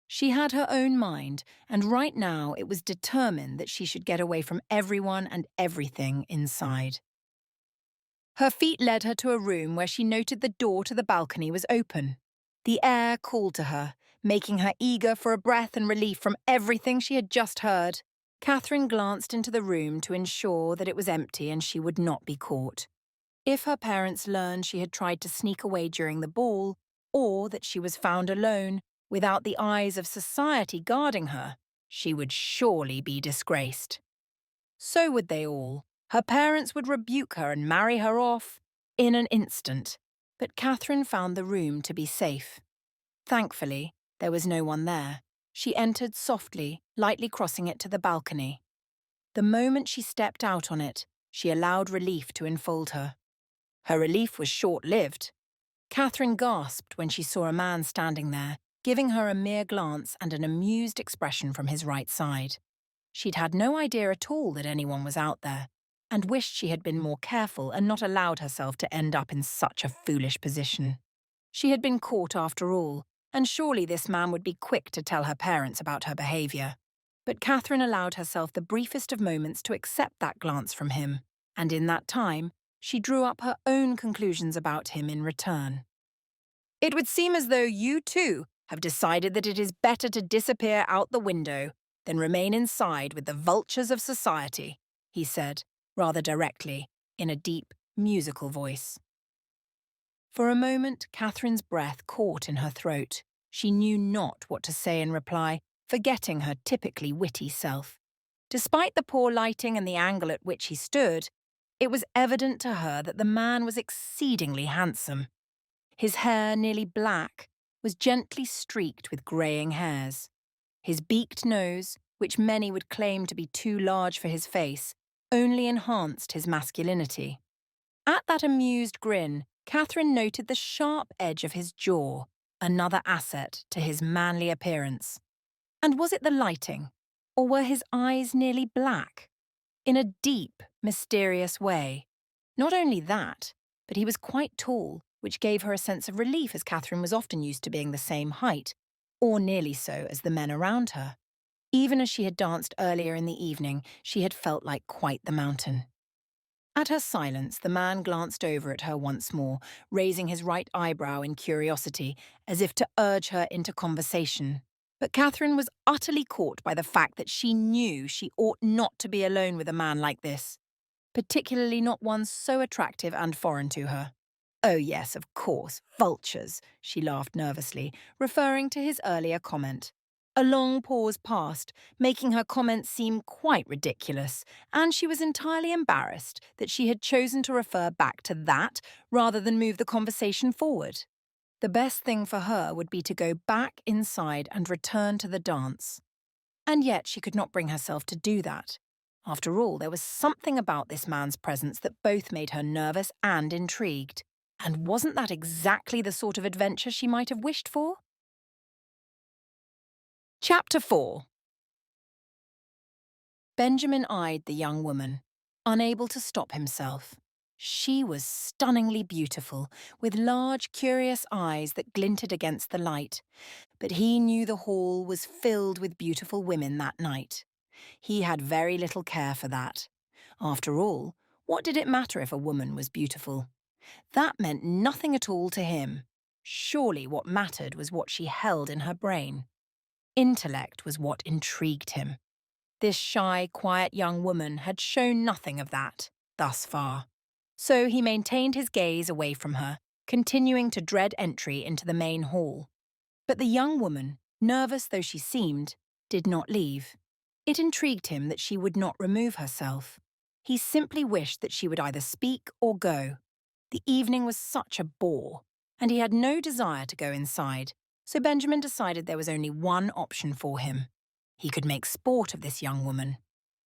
She had her own mind, and right now it was determined that she should get away from everyone and everything inside. Her feet led her to a room where she noted the door to the balcony was open. The air called to her, making her eager for a breath and relief from everything she had just heard. Catherine glanced into the room to ensure that it was empty and she would not be caught. If her parents learned she had tried to sneak away during the ball, or that she was found alone, without the eyes of society guarding her, she would surely be disgraced. So would they all. Her parents would rebuke her and marry her off in an instant. But Catherine found the room to be safe. Thankfully, there was no one there. She entered softly, lightly crossing it to the balcony. The moment she stepped out on it, she allowed relief to enfold her. Her relief was short-lived. Catherine gasped when she saw a man standing there, giving her a mere glance and an amused expression from his right side. She'd had no idea at all that anyone was out there, and wished she had been more careful and not allowed herself to end up in such a foolish position. She had been caught after all, and surely this man would be quick to tell her parents about her behaviour. But Catherine allowed herself the briefest of moments to accept that glance from him, and in that time, she drew up her own conclusions about him in return. "It would seem as though you, too, have decided that it is better to disappear out the window than remain inside with the vultures of society," he said, rather directly, in a deep, musical voice. For a moment, Catherine's breath caught in her throat. She knew not what to say in reply, forgetting her typically witty self. Despite the poor lighting and the angle at which he stood, it was evident to her that the man was exceedingly handsome. His hair, nearly black, was gently streaked with greying hairs. His beaked nose, which many would claim to be too large for his face, only enhanced his masculinity. At that amused grin, Catherine noted the sharp edge of his jaw, another asset to his manly appearance. And was it the lighting, or were his eyes nearly black? In a deep, mysterious way. Not only that, but he was quite tall, which gave her a sense of relief as Catherine was often used to being the same height, or nearly so as the men around her. Even as she had danced earlier in the evening, she had felt like quite the mountain. At her silence, the man glanced over at her once more, raising his right eyebrow in curiosity, as if to urge her into conversation. But Catherine was utterly caught by the fact that she knew she ought not to be alone with a man like this, particularly not one so attractive and foreign to her. "Oh yes, of course, vultures," she laughed nervously, referring to his earlier comment. A long pause passed, making her comment seem quite ridiculous, and she was entirely embarrassed that she had chosen to refer back to that rather than move the conversation forward. The best thing for her would be to go back inside and return to the dance. And yet she could not bring herself to do that. After all, there was something about this man's presence that both made her nervous and intrigued. And wasn't that exactly the sort of adventure she might have wished for? Chapter 4. Benjamin eyed the young woman, unable to stop himself. She was stunningly beautiful, with large, curious eyes that glinted against the light. But he knew the hall was filled with beautiful women that night. He had very little care for that. After all, what did it matter if a woman was beautiful? That meant nothing at all to him. Surely what mattered was what she held in her brain. Intellect was what intrigued him. This shy, quiet young woman had shown nothing of that, thus far. So he maintained his gaze away from her, continuing to dread entry into the main hall. But the young woman, nervous though she seemed, did not leave. It intrigued him that she would not remove herself. He simply wished that she would either speak or go. The evening was such a bore, and he had no desire to go inside, so Benjamin decided there was only one option for him. He could make sport of this young woman.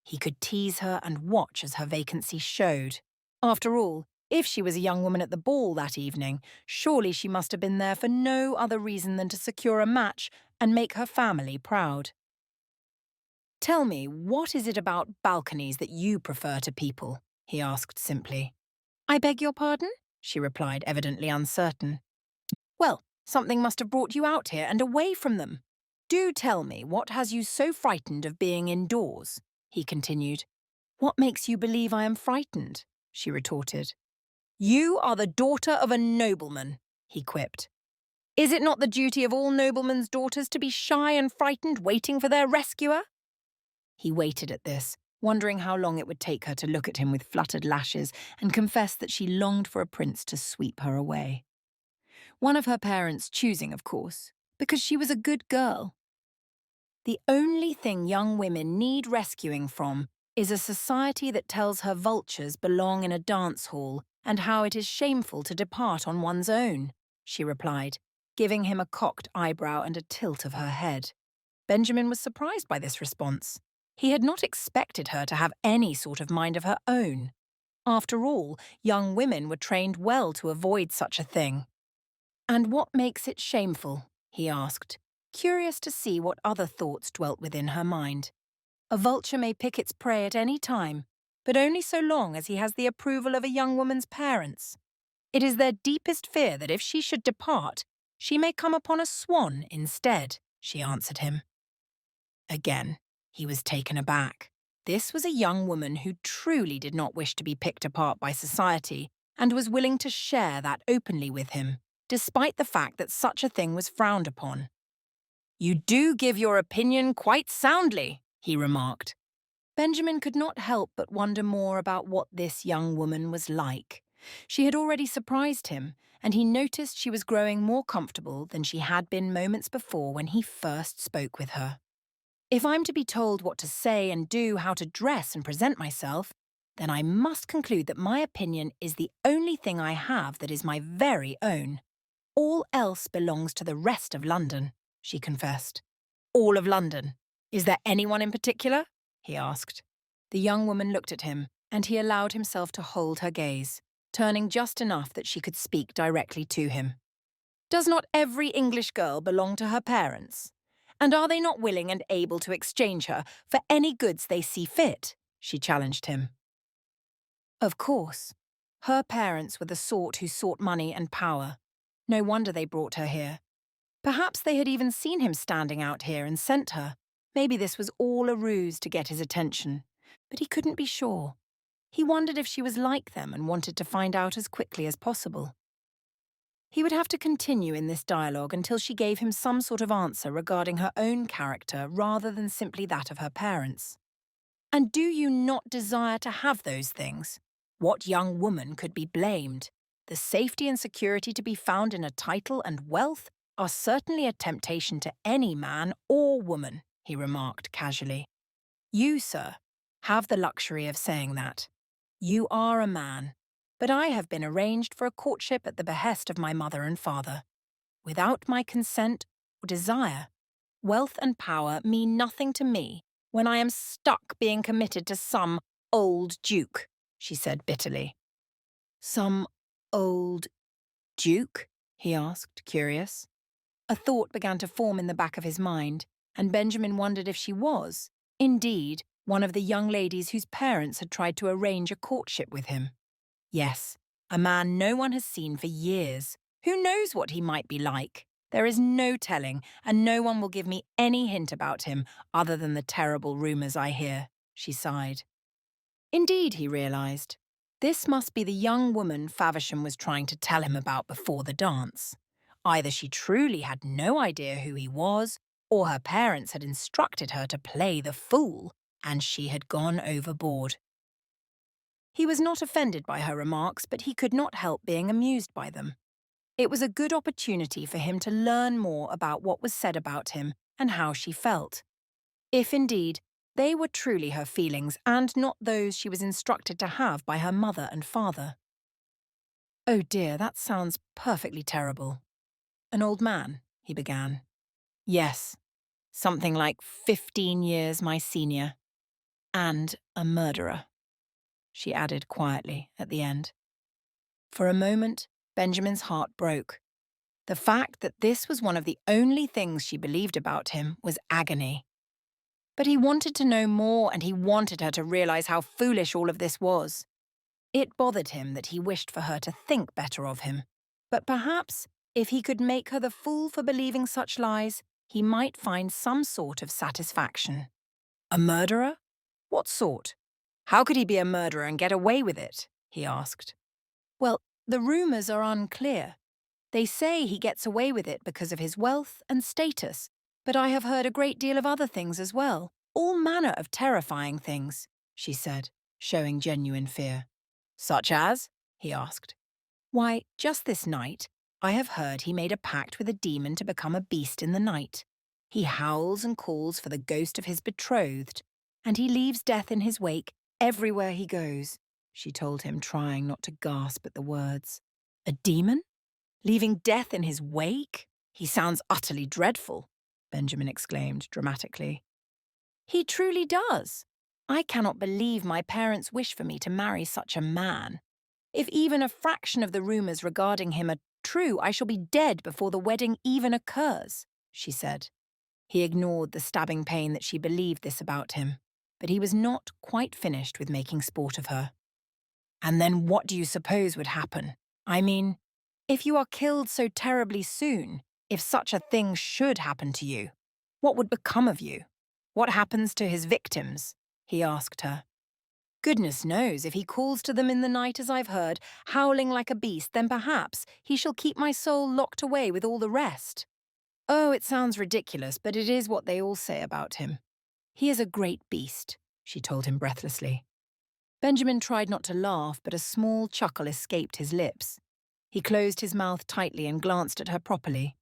He could tease her and watch as her vacancy showed. After all, if she was a young woman at the ball that evening, surely she must have been there for no other reason than to secure a match and make her family proud. "Tell me, what is it about balconies that you prefer to people?" he asked simply. "I beg your pardon?" she replied, evidently uncertain. "Well, something must have brought you out here and away from them. Do tell me, what has you so frightened of being indoors?" he continued. "What makes you believe I am frightened?" she retorted. "You are the daughter of a nobleman," he quipped. "Is it not the duty of all noblemen's daughters to be shy and frightened, waiting for their rescuer?" He waited at this, wondering how long it would take her to look at him with fluttered lashes and confess that she longed for a prince to sweep her away. One of her parents choosing, of course, because she was a good girl. The only thing young women need rescuing from is a society that tells her vultures belong in a dance hall and how it is shameful to depart on one's own, she replied, giving him a cocked eyebrow and a tilt of her head. Benjamin was surprised by this response. He had not expected her to have any sort of mind of her own. After all, young women were trained well to avoid such a thing. "And what makes it shameful?" he asked, curious to see what other thoughts dwelt within her mind. A vulture may pick its prey at any time, but only so long as he has the approval of a young woman's parents. It is their deepest fear that if she should depart, she may come upon a swan instead, she answered him. Again, he was taken aback. This was a young woman who truly did not wish to be picked apart by society and was willing to share that openly with him, despite the fact that such a thing was frowned upon. "You do give your opinion quite soundly," he remarked. Benjamin could not help but wonder more about what this young woman was like. She had already surprised him, and he noticed she was growing more comfortable than she had been moments before when he first spoke with her. "If I'm to be told what to say and do, how to dress and present myself, then I must conclude that my opinion is the only thing I have that is my very own. All else belongs to the rest of London," she confessed. "All of London? Is there anyone in particular?" he asked. The young woman looked at him, and he allowed himself to hold her gaze, turning just enough that she could speak directly to him. "Does not every English girl belong to her parents? And are they not willing and able to exchange her for any goods they see fit?" she challenged him. Of course. Her parents were the sort who sought money and power. No wonder they brought her here. Perhaps they had even seen him standing out here and sent her. Maybe this was all a ruse to get his attention. But he couldn't be sure. He wondered if she was like them and wanted to find out as quickly as possible. He would have to continue in this dialogue until she gave him some sort of answer regarding her own character rather than simply that of her parents. "And do you not desire to have those things? What young woman could be blamed? The safety and security to be found in a title and wealth are certainly a temptation to any man or woman," he remarked casually. "You, sir, have the luxury of saying that. You are a man, but I have been arranged for a courtship at the behest of my mother and father. Without my consent or desire, wealth and power mean nothing to me when I am stuck being committed to some old duke," she said bitterly. "Some old duke?" he asked, curious. A thought began to form in the back of his mind, and Benjamin wondered if she was, indeed, one of the young ladies whose parents had tried to arrange a courtship with him. Yes, a man no one has seen for years. Who knows what he might be like? There is no telling, and no one will give me any hint about him other than the terrible rumours I hear, she sighed. Indeed, he realised, this must be the young woman Faversham was trying to tell him about before the dance. Either she truly had no idea who he was, or her parents had instructed her to play the fool, and she had gone overboard. He was not offended by her remarks, but he could not help being amused by them. It was a good opportunity for him to learn more about what was said about him and how she felt. If indeed, they were truly her feelings and not those she was instructed to have by her mother and father. "Oh dear, that sounds perfectly terrible." "An old man," he began. "Yes, something like 15 years my senior. And a murderer," she added quietly at the end. For a moment, Benjamin's heart broke. The fact that this was one of the only things she believed about him was agony. But he wanted to know more, and he wanted her to realize how foolish all of this was. It bothered him that he wished for her to think better of him. But perhaps, if he could make her the fool for believing such lies, he might find some sort of satisfaction. A murderer? What sort? How could he be a murderer and get away with it? He asked. Well, the rumours are unclear. They say he gets away with it because of his wealth and status, but I have heard a great deal of other things as well, all manner of terrifying things, she said, showing genuine fear. Such as? He asked. Why, just this night, I have heard he made a pact with a demon to become a beast in the night. He howls and calls for the ghost of his betrothed, and he leaves death in his wake everywhere he goes, she told him, trying not to gasp at the words. A demon? Leaving death in his wake? He sounds utterly dreadful, Benjamin exclaimed dramatically. He truly does. I cannot believe my parents wish for me to marry such a man. If even a fraction of the rumours regarding him are true, I shall be dead before the wedding even occurs, she said. He ignored the stabbing pain that she believed this about him, but he was not quite finished with making sport of her. And then what do you suppose would happen? I mean, if you are killed so terribly soon, if such a thing should happen to you, what would become of you? What happens to his victims? He asked her. Goodness knows, if he calls to them in the night as I've heard, howling like a beast, then perhaps he shall keep my soul locked away with all the rest. Oh, it sounds ridiculous, but it is what they all say about him. He is a great beast, she told him breathlessly. Benjamin tried not to laugh, but a small chuckle escaped his lips. He closed his mouth tightly and glanced at her properly.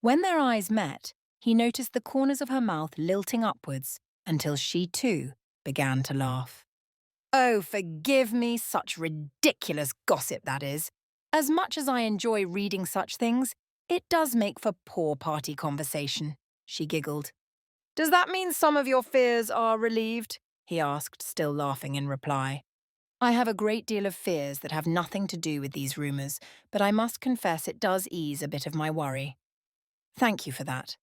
When their eyes met, he noticed the corners of her mouth lilting upwards until she, too, began to laugh. Oh, forgive me, such ridiculous gossip that is. As much as I enjoy reading such things, it does make for poor party conversation, she giggled. Does that mean some of your fears are relieved? He asked, still laughing in reply. I have a great deal of fears that have nothing to do with these rumours, but I must confess it does ease a bit of my worry. Thank you for that.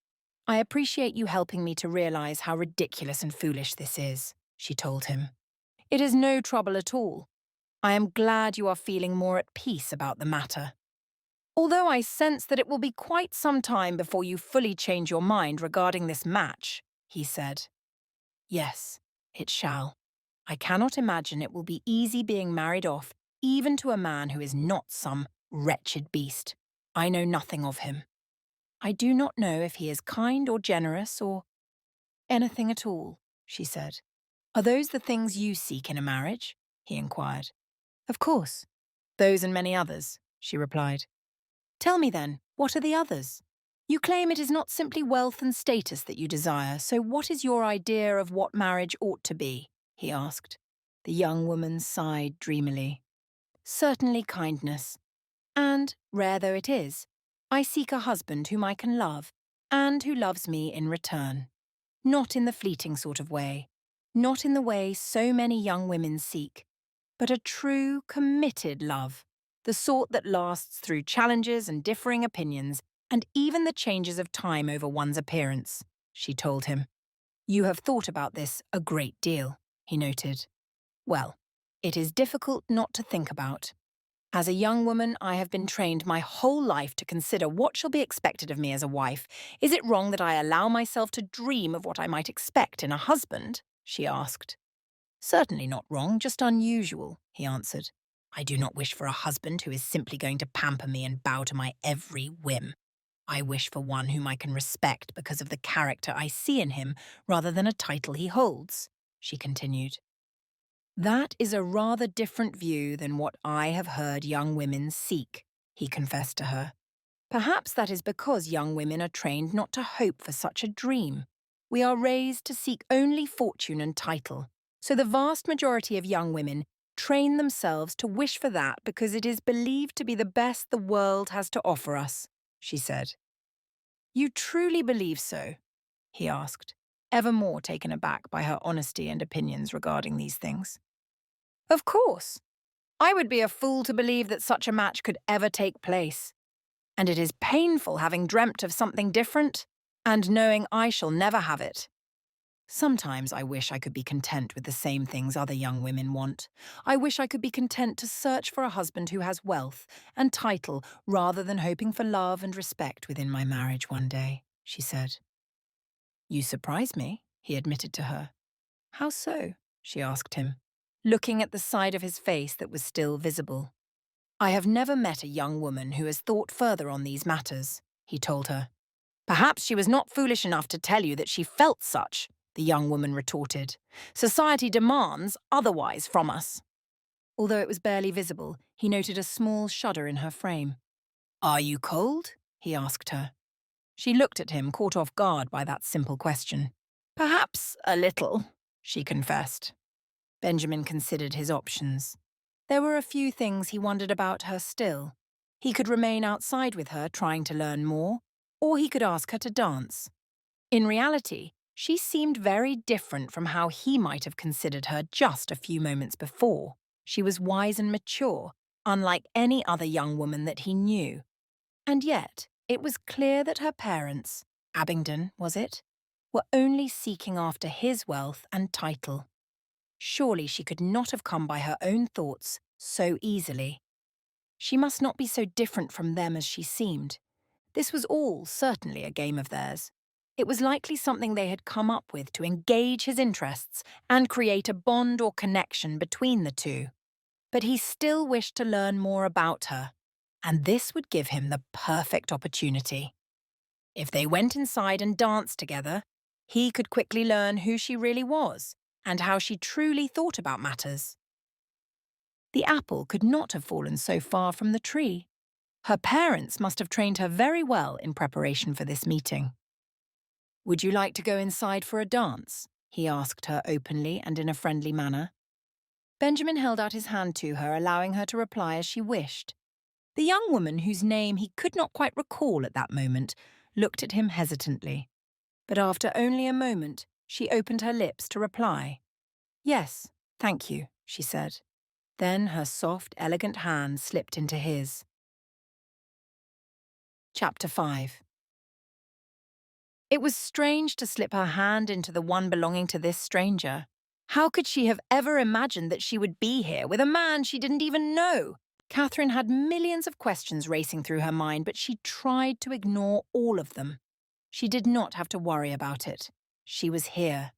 I appreciate you helping me to realise how ridiculous and foolish this is, she told him. It is no trouble at all. I am glad you are feeling more at peace about the matter. Although I sense that it will be quite some time before you fully change your mind regarding this match, he said. Yes, it shall. I cannot imagine it will be easy being married off, even to a man who is not some wretched beast. I know nothing of him. I do not know if he is kind or generous or anything at all, she said. Are those the things you seek in a marriage? He inquired. Of course. Those and many others, she replied. Tell me then, what are the others? You claim it is not simply wealth and status that you desire, so what is your idea of what marriage ought to be? He asked. The young woman sighed dreamily. Certainly kindness. And, rare though it is, I seek a husband whom I can love, and who loves me in return. Not in the fleeting sort of way, not in the way so many young women seek, but a true, committed love, the sort that lasts through challenges and differing opinions, and even the changes of time over one's appearance, she told him. You have thought about this a great deal, he noted. Well, it is difficult not to think about. As a young woman, I have been trained my whole life to consider what shall be expected of me as a wife. Is it wrong that I allow myself to dream of what I might expect in a husband? She asked. Certainly not wrong, just unusual, he answered. I do not wish for a husband who is simply going to pamper me and bow to my every whim. I wish for one whom I can respect because of the character I see in him rather than a title he holds, she continued. That is a rather different view than what I have heard young women seek, he confessed to her. Perhaps that is because young women are trained not to hope for such a dream. We are raised to seek only fortune and title, so the vast majority of young women train themselves to wish for that because it is believed to be the best the world has to offer us, she said. You truly believe so? He asked, ever more taken aback by her honesty and opinions regarding these things. Of course. I would be a fool to believe that such a match could ever take place. And it is painful having dreamt of something different and knowing I shall never have it. Sometimes I wish I could be content with the same things other young women want. I wish I could be content to search for a husband who has wealth and title rather than hoping for love and respect within my marriage one day, she said. You surprise me, he admitted to her. How so? She asked him, looking at the side of his face that was still visible. I have never met a young woman who has thought further on these matters, he told her. Perhaps she was not foolish enough to tell you that she felt such, the young woman retorted. Society demands otherwise from us. Although it was barely visible, he noted a small shudder in her frame. Are you cold? He asked her. She looked at him, caught off guard by that simple question. Perhaps a little, she confessed. Benjamin considered his options. There were a few things he wondered about her still. He could remain outside with her, trying to learn more, or he could ask her to dance. In reality, she seemed very different from how he might have considered her just a few moments before. She was wise and mature, unlike any other young woman that he knew. And yet, it was clear that her parents, Abingdon, was it, were only seeking after his wealth and title. Surely she could not have come by her own thoughts so easily. She must not be so different from them as she seemed. This was all certainly a game of theirs. It was likely something they had come up with to engage his interests and create a bond or connection between the two. But he still wished to learn more about her, and this would give him the perfect opportunity. If they went inside and danced together, he could quickly learn who she really was and how she truly thought about matters. The apple could not have fallen so far from the tree. Her parents must have trained her very well in preparation for this meeting. "Would you like to go inside for a dance?" he asked her openly and in a friendly manner. Benjamin held out his hand to her, allowing her to reply as she wished. The young woman, whose name he could not quite recall at that moment, looked at him hesitantly. But after only a moment, she opened her lips to reply. "Yes, thank you," she said. Then her soft, elegant hand slipped into his. Chapter 5. It was strange to slip her hand into the one belonging to this stranger. How could she have ever imagined that she would be here with a man she didn't even know? Catherine had millions of questions racing through her mind, but she tried to ignore all of them. She did not have to worry about it. She was here,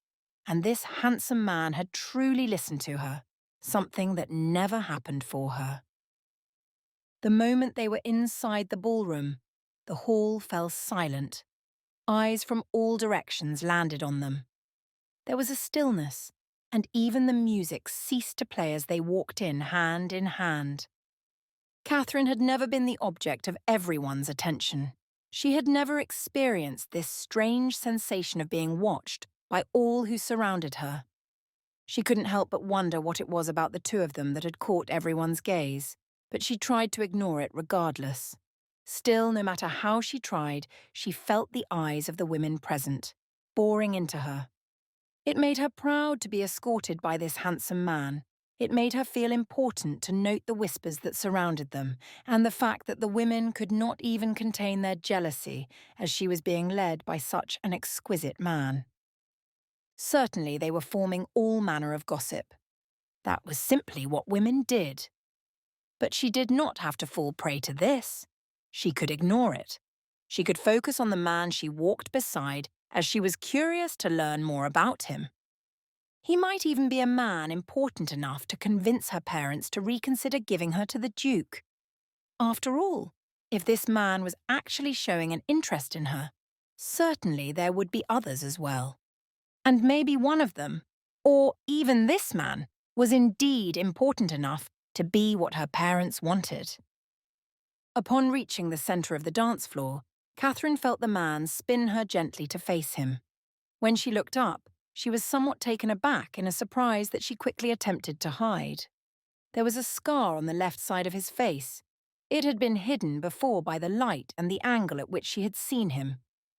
and this handsome man had truly listened to her, something that never happened for her. The moment they were inside the ballroom, the hall fell silent. Eyes from all directions landed on them. There was a stillness, and even the music ceased to play as they walked in hand. Catherine had never been the object of everyone's attention. She had never experienced this strange sensation of being watched by all who surrounded her. She couldn't help but wonder what it was about the two of them that had caught everyone's gaze, but she tried to ignore it regardless. Still, no matter how she tried, she felt the eyes of the women present, boring into her. It made her proud to be escorted by this handsome man. It made her feel important to note the whispers that surrounded them, and the fact that the women could not even contain their jealousy as she was being led by such an exquisite man. Certainly they were forming all manner of gossip. That was simply what women did. But she did not have to fall prey to this. She could ignore it. She could focus on the man she walked beside as she was curious to learn more about him. He might even be a man important enough to convince her parents to reconsider giving her to the Duke. After all, if this man was actually showing an interest in her, certainly there would be others as well. And maybe one of them, or even this man, was indeed important enough to be what her parents wanted. Upon reaching the centre of the dance floor, Catherine felt the man spin her gently to face him. When she looked up, she was somewhat taken aback in a surprise that she quickly attempted to hide. There was a scar on the left side of his face. It had been hidden before by the light and the angle at which she had seen him.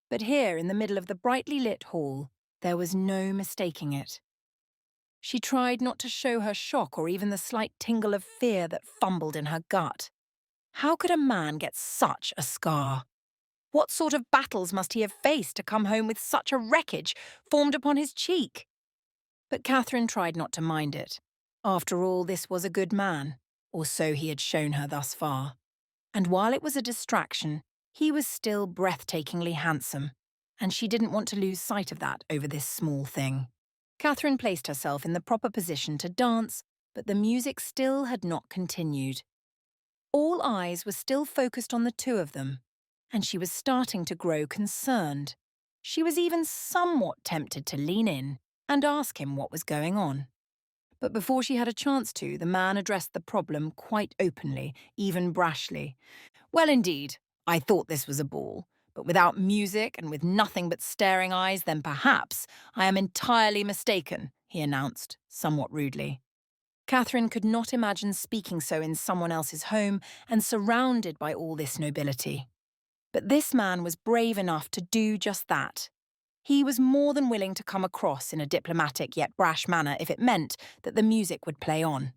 But here, in the middle of the brightly lit hall, there was no mistaking it. She tried not to show her shock or even the slight tingle of fear that fumbled in her gut. How could a man get such a scar? What sort of battles must he have faced to come home with such a wreckage formed upon his cheek? But Catherine tried not to mind it. After all, this was a good man, or so he had shown her thus far. And while it was a distraction, he was still breathtakingly handsome, and she didn't want to lose sight of that over this small thing. Catherine placed herself in the proper position to dance, but the music still had not continued. All eyes were still focused on the two of them, and she was starting to grow concerned. She was even somewhat tempted to lean in and ask him what was going on. But before she had a chance to, the man addressed the problem quite openly, even brashly. "Well, indeed, I thought this was a ball, but without music and with nothing but staring eyes, then perhaps I am entirely mistaken," he announced, somewhat rudely. Catherine could not imagine speaking so in someone else's home and surrounded by all this nobility. But this man was brave enough to do just that. He was more than willing to come across in a diplomatic yet brash manner if it meant that the music would play on.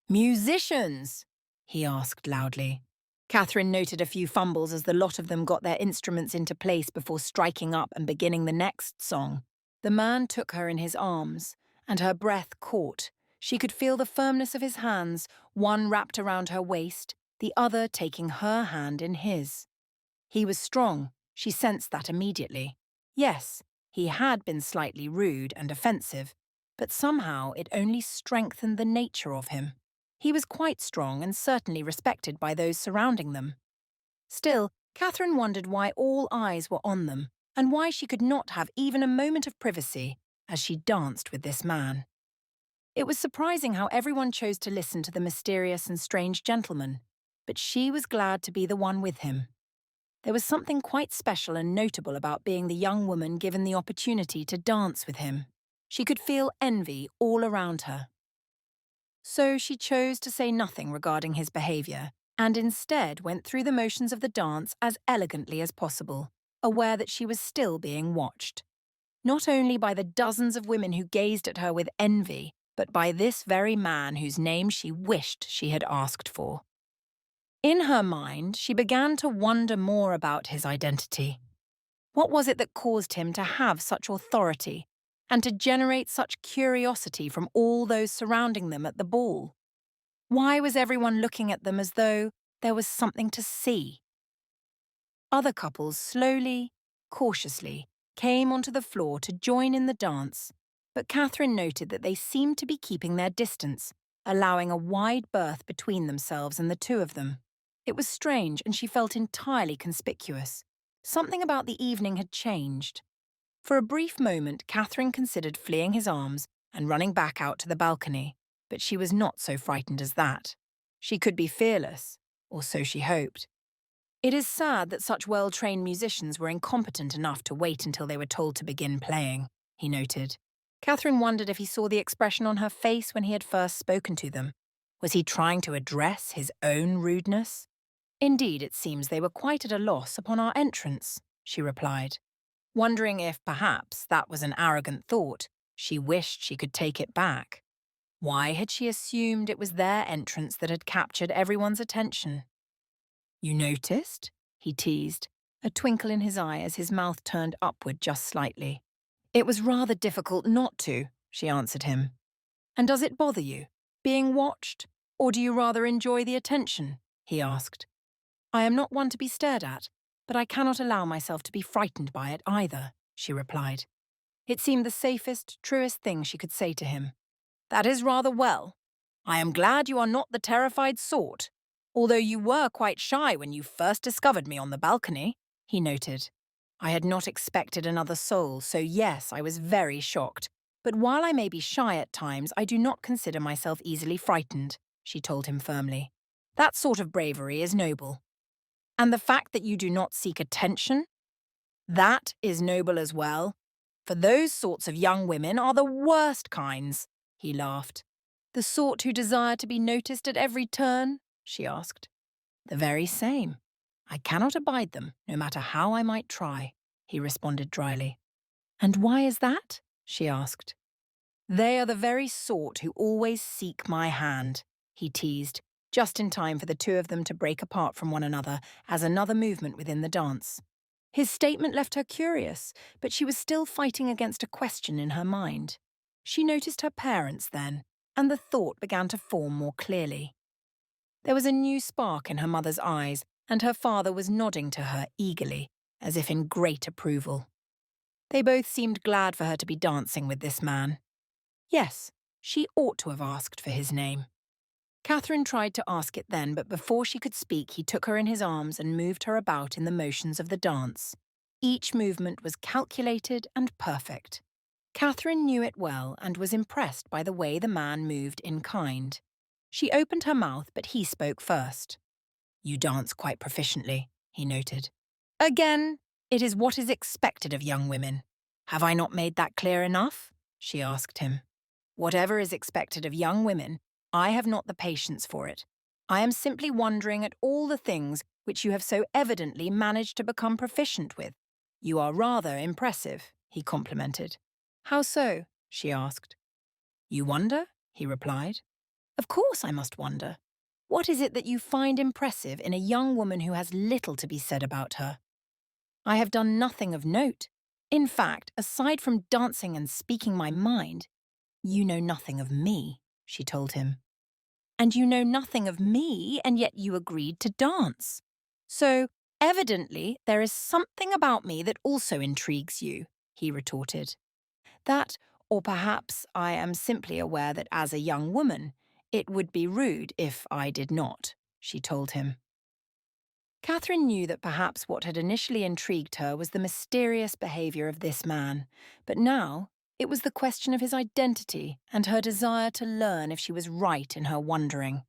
"Musicians?" he asked loudly. Catherine noted a few fumbles as the lot of them got their instruments into place before striking up and beginning the next song. The man took her in his arms, and her breath caught. She could feel the firmness of his hands, one wrapped around her waist, the other taking her hand in his. He was strong, she sensed that immediately. Yes, he had been slightly rude and offensive, but somehow it only strengthened the nature of him. He was quite strong and certainly respected by those surrounding them. Still, Catherine wondered why all eyes were on them, and why she could not have even a moment of privacy as she danced with this man. It was surprising how everyone chose to listen to the mysterious and strange gentleman, but she was glad to be the one with him. There was something quite special and notable about being the young woman given the opportunity to dance with him. She could feel envy all around her. So she chose to say nothing regarding his behaviour, and instead went through the motions of the dance as elegantly as possible, aware that she was still being watched. Not only by the dozens of women who gazed at her with envy, but by this very man whose name she wished she had asked for. In her mind, she began to wonder more about his identity. What was it that caused him to have such authority and to generate such curiosity from all those surrounding them at the ball? Why was everyone looking at them as though there was something to see? Other couples slowly, cautiously, came onto the floor to join in the dance, but Catherine noted that they seemed to be keeping their distance, allowing a wide berth between themselves and the two of them. It was strange, and she felt entirely conspicuous. Something about the evening had changed. For a brief moment, Catherine considered fleeing his arms and running back out to the balcony, but she was not so frightened as that. She could be fearless, or so she hoped. It is sad that such well-trained musicians were incompetent enough to wait until they were told to begin playing, he noted. Catherine wondered if he saw the expression on her face when he had first spoken to them. Was he trying to address his own rudeness? Indeed, it seems they were quite at a loss upon our entrance, she replied, wondering if, perhaps, that was an arrogant thought. She wished she could take it back. Why had she assumed it was their entrance that had captured everyone's attention? You noticed? He teased, a twinkle in his eye as his mouth turned upward just slightly. It was rather difficult not to, she answered him. And does it bother you, being watched, or do you rather enjoy the attention? He asked. I am not one to be stared at, but I cannot allow myself to be frightened by it either, she replied. It seemed the safest, truest thing she could say to him. That is rather well. I am glad you are not the terrified sort, although you were quite shy when you first discovered me on the balcony, he noted. I had not expected another soul, so yes, I was very shocked. But while I may be shy at times, I do not consider myself easily frightened, she told him firmly. That sort of bravery is noble. And the fact that you do not seek attention? That is noble as well. For those sorts of young women are the worst kinds, he laughed. The sort who desire to be noticed at every turn? She asked. The very same. I cannot abide them, no matter how I might try, he responded dryly. And why is that? She asked. They are the very sort who always seek my hand, he teased, just in time for the two of them to break apart from one another as another movement within the dance. His statement left her curious, but she was still fighting against a question in her mind. She noticed her parents then, and the thought began to form more clearly. There was a new spark in her mother's eyes, and her father was nodding to her eagerly, as if in great approval. They both seemed glad for her to be dancing with this man. Yes, she ought to have asked for his name. Catherine tried to ask it then, but before she could speak, he took her in his arms and moved her about in the motions of the dance. Each movement was calculated and perfect. Catherine knew it well and was impressed by the way the man moved in kind. She opened her mouth, but he spoke first. You dance quite proficiently, he noted. Again, it is what is expected of young women. Have I not made that clear enough? She asked him. Whatever is expected of young women, I have not the patience for it. I am simply wondering at all the things which you have so evidently managed to become proficient with. You are rather impressive, he complimented. How so? She asked. You wonder? He replied. Of course I must wonder. What is it that you find impressive in a young woman who has little to be said about her? I have done nothing of note. In fact, aside from dancing and speaking my mind, you know nothing of me, she told him. And you know nothing of me, and yet you agreed to dance. So, evidently, there is something about me that also intrigues you, he retorted. That, or perhaps I am simply aware that as a young woman, it would be rude if I did not, she told him. Catherine knew that perhaps what had initially intrigued her was the mysterious behaviour of this man, but now it was the question of his identity and her desire to learn if she was right in her wondering.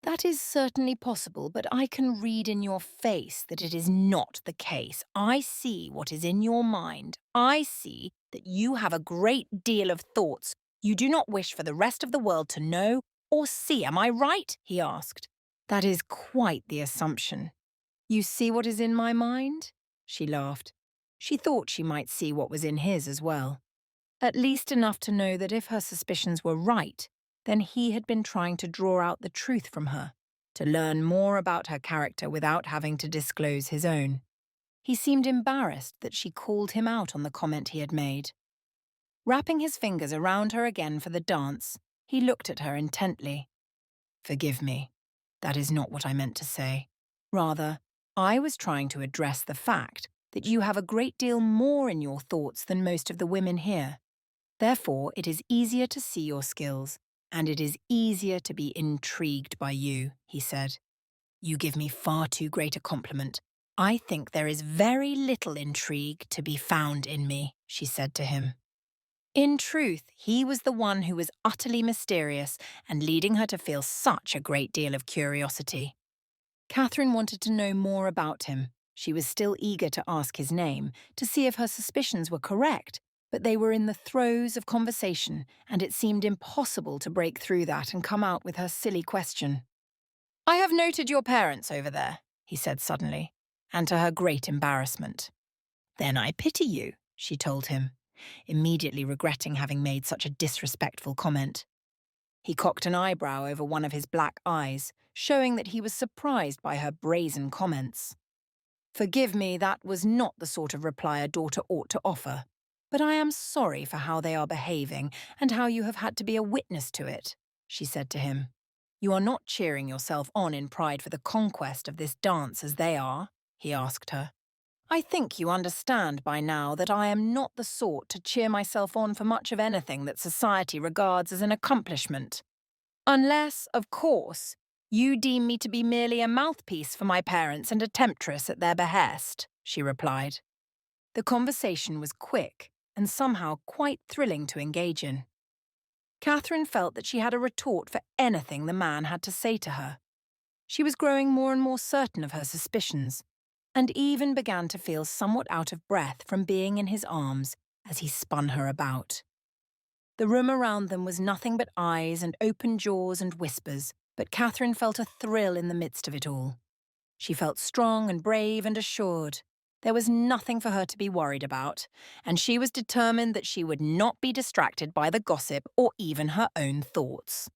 That is certainly possible, but I can read in your face that it is not the case. I see what is in your mind. I see that you have a great deal of thoughts you do not wish for the rest of the world to know or see. Am I right? He asked. That is quite the assumption. You see what is in my mind? She laughed. She thought she might see what was in his as well. At least enough to know that if her suspicions were right, then he had been trying to draw out the truth from her, to learn more about her character without having to disclose his own. He seemed embarrassed that she called him out on the comment he had made. Wrapping his fingers around her again for the dance, he looked at her intently. Forgive me. That is not what I meant to say. Rather, I was trying to address the fact that you have a great deal more in your thoughts than most of the women here. Therefore, it is easier to see your skills, and it is easier to be intrigued by you, he said. You give me far too great a compliment. I think there is very little intrigue to be found in me, she said to him. In truth, he was the one who was utterly mysterious and leading her to feel such a great deal of curiosity. Catherine wanted to know more about him. She was still eager to ask his name, to see if her suspicions were correct, but they were in the throes of conversation, and it seemed impossible to break through that and come out with her silly question. I have noted your parents over there, he said suddenly, and to her great embarrassment. Then I pity you, she told him, immediately regretting having made such a disrespectful comment. He cocked an eyebrow over one of his black eyes, showing that he was surprised by her brazen comments. Forgive me, that was not the sort of reply a daughter ought to offer, but I am sorry for how they are behaving and how you have had to be a witness to it, she said to him. You are not cheering yourself on in pride for the conquest of this dance as they are, he asked her. I think you understand by now that I am not the sort to cheer myself on for much of anything that society regards as an accomplishment. Unless, of course, you deem me to be merely a mouthpiece for my parents and a temptress at their behest, she replied. The conversation was quick and somehow quite thrilling to engage in. Catherine felt that she had a retort for anything the man had to say to her. She was growing more and more certain of her suspicions, and even began to feel somewhat out of breath from being in his arms as he spun her about. The room around them was nothing but eyes and open jaws and whispers, but Catherine felt a thrill in the midst of it all. She felt strong and brave and assured. There was nothing for her to be worried about, and she was determined that she would not be distracted by the gossip or even her own thoughts.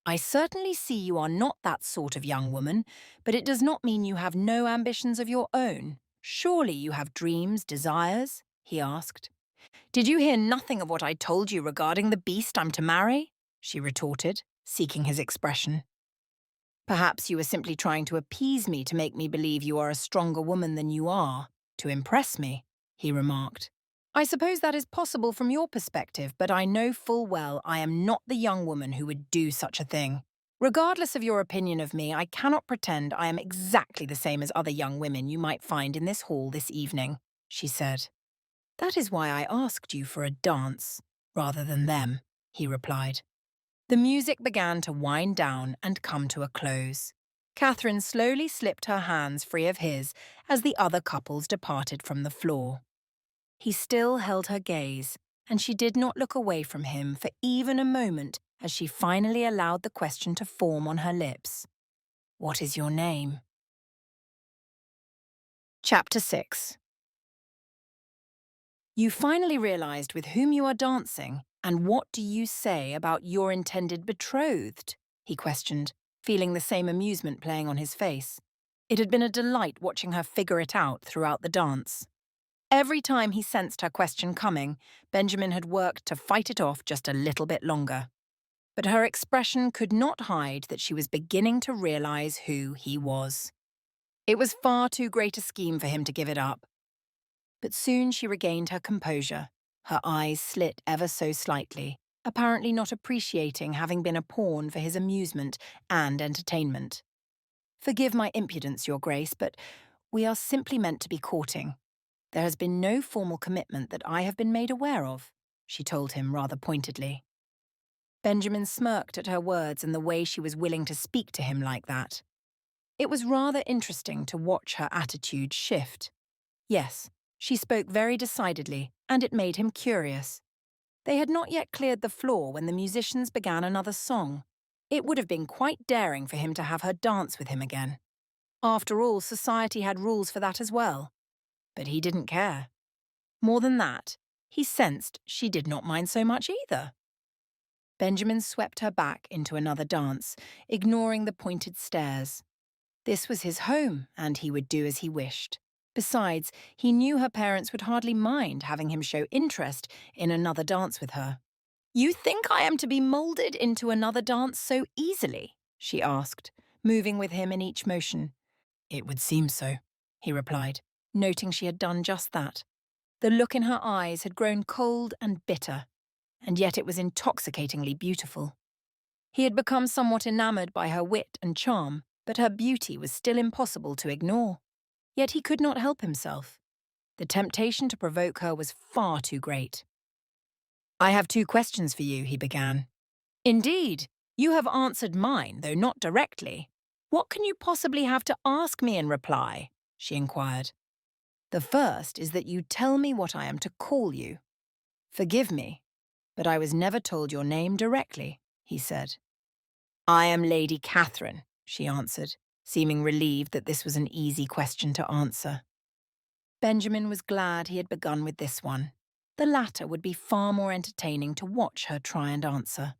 I certainly see you are not that sort of young woman, but it does not mean you have no ambitions of your own. Surely you have dreams, desires? He asked. Did you hear nothing of what I told you regarding the beast I'm to marry? She retorted, seeking his expression. Perhaps you were simply trying to appease me to make me believe you are a stronger woman than you are, to impress me, he remarked. I suppose that is possible from your perspective, but I know full well I am not the young woman who would do such a thing. Regardless of your opinion of me, I cannot pretend I am exactly the same as other young women you might find in this hall this evening, she said. That is why I asked you for a dance, rather than them, he replied. The music began to wind down and come to a close. Catherine slowly slipped her hands free of his as the other couples departed from the floor. He still held her gaze, and she did not look away from him for even a moment as she finally allowed the question to form on her lips. What is your name? Chapter 6. You finally realized with whom you are dancing, and what do you say about your intended betrothed? He questioned. feeling the same amusement playing on his face. It had been a delight watching her figure it out throughout the dance. Every time he sensed her question coming, Benjamin had worked to fight it off just a little bit longer. But her expression could not hide that she was beginning to realize who he was. It was far too great a scheme for him to give it up. But soon she regained her composure, her eyes slit ever so slightly, apparently not appreciating having been a pawn for his amusement and entertainment. "Forgive my impudence, Your Grace, but we are simply meant to be courting. There has been no formal commitment that I have been made aware of," she told him rather pointedly. Benjamin smirked at her words and the way she was willing to speak to him like that. It was rather interesting to watch her attitude shift. Yes, she spoke very decidedly, and it made him curious. They had not yet cleared the floor when the musicians began another song. It would have been quite daring for him to have her dance with him again. After all, society had rules for that as well. But he didn't care. More than that, he sensed she did not mind so much either. Benjamin swept her back into another dance, ignoring the pointed stares. This was his home, and he would do as he wished. Besides, he knew her parents would hardly mind having him show interest in another dance with her. "You think I am to be moulded into another dance so easily?" she asked, moving with him in each motion. "It would seem so," he replied, noting she had done just that. The look in her eyes had grown cold and bitter, and yet it was intoxicatingly beautiful. He had become somewhat enamored by her wit and charm, but her beauty was still impossible to ignore. Yet he could not help himself. The temptation to provoke her was far too great. "I have 2 questions for you," he began. "Indeed, you have answered mine, though not directly. What can you possibly have to ask me in reply?" she inquired. "The first is that you tell me what I am to call you." "Forgive me, but I was never told your name directly," he said. "I am Lady Catherine," she answered, seeming relieved that this was an easy question to answer. Benjamin was glad he had begun with this one. The latter would be far more entertaining to watch her try and answer.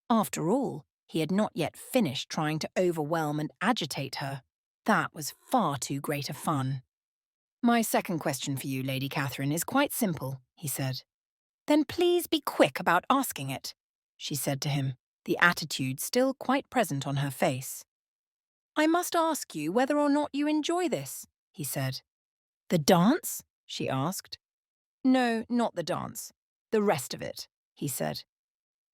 After all, he had not yet finished trying to overwhelm and agitate her. That was far too great a fun. "My second question for you, Lady Catherine, is quite simple," he said. "Then please be quick about asking it," she said to him, the attitude still quite present on her face. "I must ask you whether or not you enjoy this," he said. "The dance?" she asked. "No, not the dance. The rest of it," he said.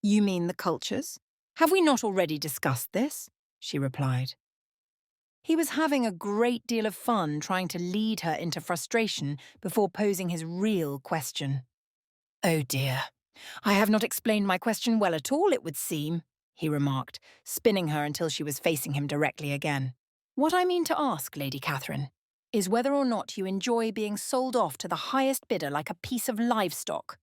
"You mean the cultures? Have we not already discussed this?" she replied. He was having a great deal of fun trying to lead her into frustration before posing his real question. "Oh dear, I have not explained my question well at all, it would seem," he remarked, spinning her until she was facing him directly again. "What I mean to ask, Lady Catherine, is whether or not you enjoy being sold off to the highest bidder like a piece of livestock,"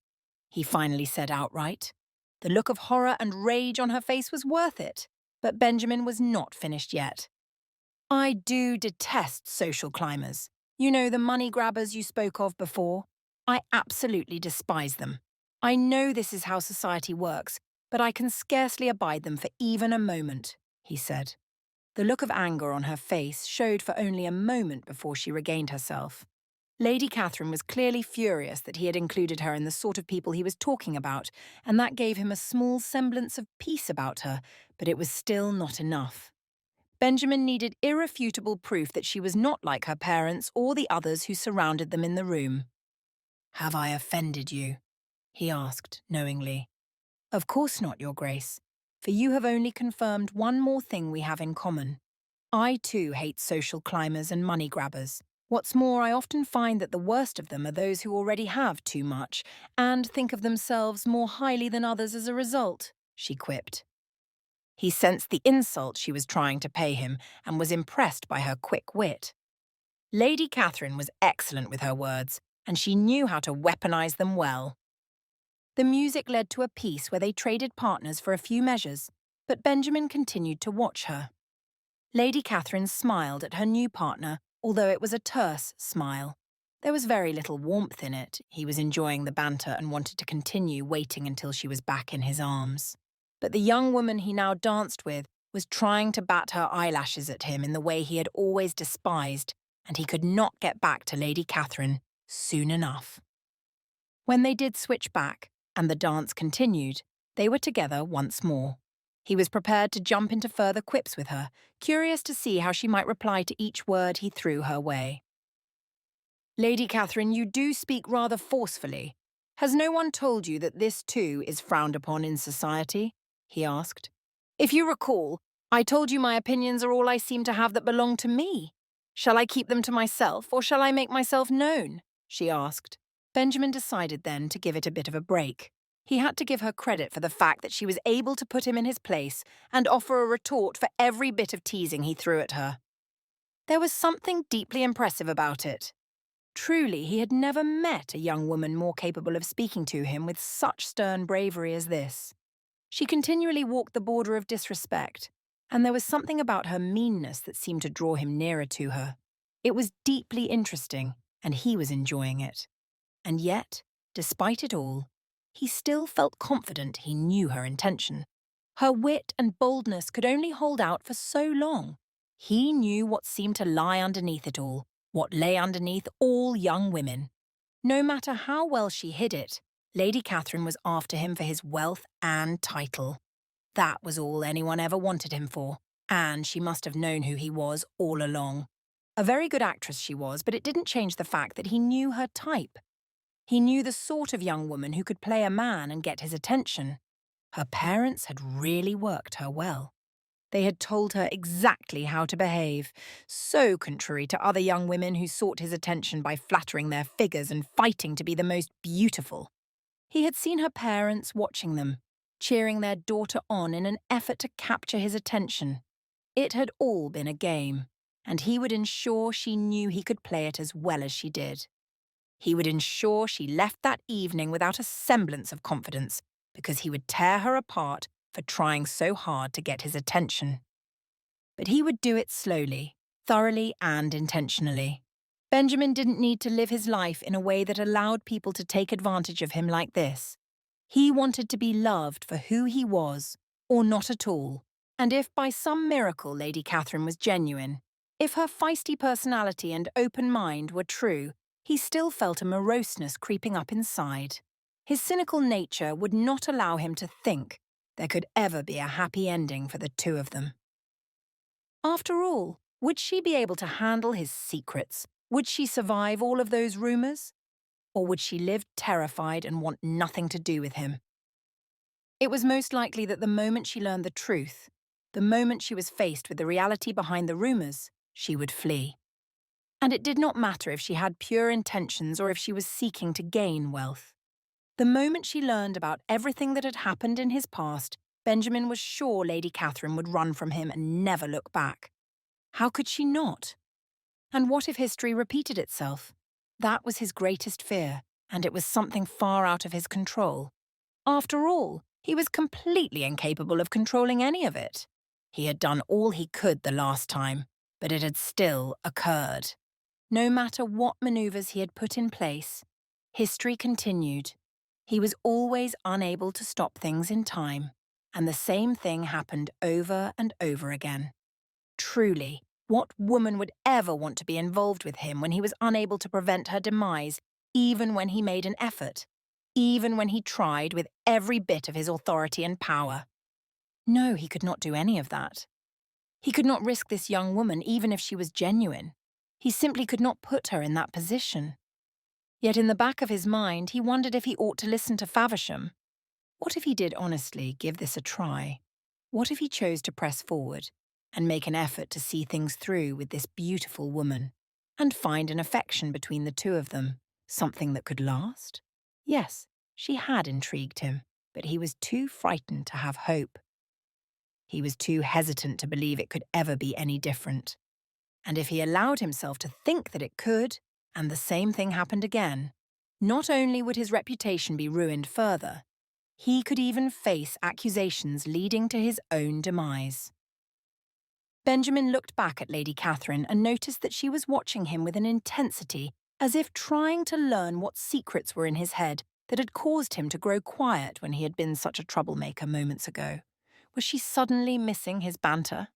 he finally said outright. The look of horror and rage on her face was worth it, but Benjamin was not finished yet. "I do detest social climbers. You know, the money grabbers you spoke of before? I absolutely despise them. I know this is how society works, but I can scarcely abide them for even a moment," he said. The look of anger on her face showed for only a moment before she regained herself. Lady Catherine was clearly furious that he had included her in the sort of people he was talking about, and that gave him a small semblance of peace about her, but it was still not enough. Benjamin needed irrefutable proof that she was not like her parents or the others who surrounded them in the room. "Have I offended you?" he asked, knowingly. "Of course not, Your Grace, for you have only confirmed one more thing we have in common. I too hate social climbers and money grabbers. What's more, I often find that the worst of them are those who already have too much and think of themselves more highly than others as a result," she quipped. He sensed the insult she was trying to pay him and was impressed by her quick wit. Lady Catherine was excellent with her words, and she knew how to weaponize them well. The music led to a piece where they traded partners for a few measures, but Benjamin continued to watch her. Lady Catherine smiled at her new partner, although it was a terse smile. There was very little warmth in it. He was enjoying the banter and wanted to continue waiting until she was back in his arms. But the young woman he now danced with was trying to bat her eyelashes at him in the way he had always despised, and he could not get back to Lady Catherine soon enough. When they did switch back, and the dance continued, they were together once more. He was prepared to jump into further quips with her, curious to see how she might reply to each word he threw her way. "Lady Catherine, you do speak rather forcefully. Has no one told you that this too is frowned upon in society?" he asked. "If you recall, I told you my opinions are all I seem to have that belong to me. Shall I keep them to myself, or shall I make myself known?" she asked. Benjamin decided then to give it a bit of a break. He had to give her credit for the fact that she was able to put him in his place and offer a retort for every bit of teasing he threw at her. There was something deeply impressive about it. Truly, he had never met a young woman more capable of speaking to him with such stern bravery as this. She continually walked the border of disrespect, and there was something about her meanness that seemed to draw him nearer to her. It was deeply interesting, and he was enjoying it. And yet, despite it all, he still felt confident he knew her intention. Her wit and boldness could only hold out for so long. He knew what seemed to lie underneath it all, what lay underneath all young women. No matter how well she hid it, Lady Catherine was after him for his wealth and title. That was all anyone ever wanted him for, and she must have known who he was all along. A very good actress she was, but it didn't change the fact that he knew her type. He knew the sort of young woman who could play a man and get his attention. Her parents had really worked her well. They had told her exactly how to behave, so contrary to other young women who sought his attention by flattering their figures and fighting to be the most beautiful. He had seen her parents watching them, cheering their daughter on in an effort to capture his attention. It had all been a game, and he would ensure she knew he could play it as well as she did. He would ensure she left that evening without a semblance of confidence, because he would tear her apart for trying so hard to get his attention. But he would do it slowly, thoroughly and intentionally. Benjamin didn't need to live his life in a way that allowed people to take advantage of him like this. He wanted to be loved for who he was, or not at all. And if by some miracle Lady Catherine was genuine, if her feisty personality and open mind were true, he still felt a moroseness creeping up inside. His cynical nature would not allow him to think there could ever be a happy ending for the two of them. After all, would she be able to handle his secrets? Would she survive all of those rumours? Or would she live terrified and want nothing to do with him? It was most likely that the moment she learned the truth, the moment she was faced with the reality behind the rumours, she would flee. And it did not matter if she had pure intentions or if she was seeking to gain wealth. The moment she learned about everything that had happened in his past, Benjamin was sure Lady Catherine would run from him and never look back. How could she not? And what if history repeated itself? That was his greatest fear, and it was something far out of his control. After all, he was completely incapable of controlling any of it. He had done all he could the last time, but it had still occurred. No matter what maneuvers he had put in place, history continued. He was always unable to stop things in time, and the same thing happened over and over again. Truly, what woman would ever want to be involved with him when he was unable to prevent her demise, even when he made an effort, even when he tried with every bit of his authority and power? No, he could not do any of that. He could not risk this young woman even if she was genuine. He simply could not put her in that position. Yet in the back of his mind, he wondered if he ought to listen to Faversham. What if he did honestly give this a try? What if he chose to press forward and make an effort to see things through with this beautiful woman and find an affection between the two of them, something that could last? Yes, she had intrigued him, but he was too frightened to have hope. He was too hesitant to believe it could ever be any different. And if he allowed himself to think that it could, and the same thing happened again, not only would his reputation be ruined further, he could even face accusations leading to his own demise. Benjamin looked back at Lady Catherine and noticed that she was watching him with an intensity as if trying to learn what secrets were in his head that had caused him to grow quiet when he had been such a troublemaker moments ago. Was she suddenly missing his banter?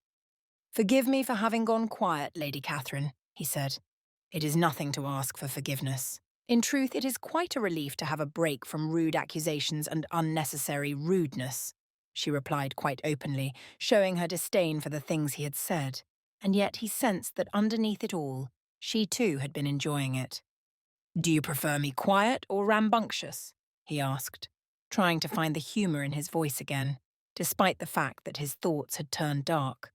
"Forgive me for having gone quiet, Lady Catherine," he said. "It is nothing to ask for forgiveness. In truth, it is quite a relief to have a break from rude accusations and unnecessary rudeness," she replied quite openly, showing her disdain for the things he had said. And yet he sensed that underneath it all, she too had been enjoying it. "Do you prefer me quiet or rambunctious?" he asked, trying to find the humour in his voice again, despite the fact that his thoughts had turned dark.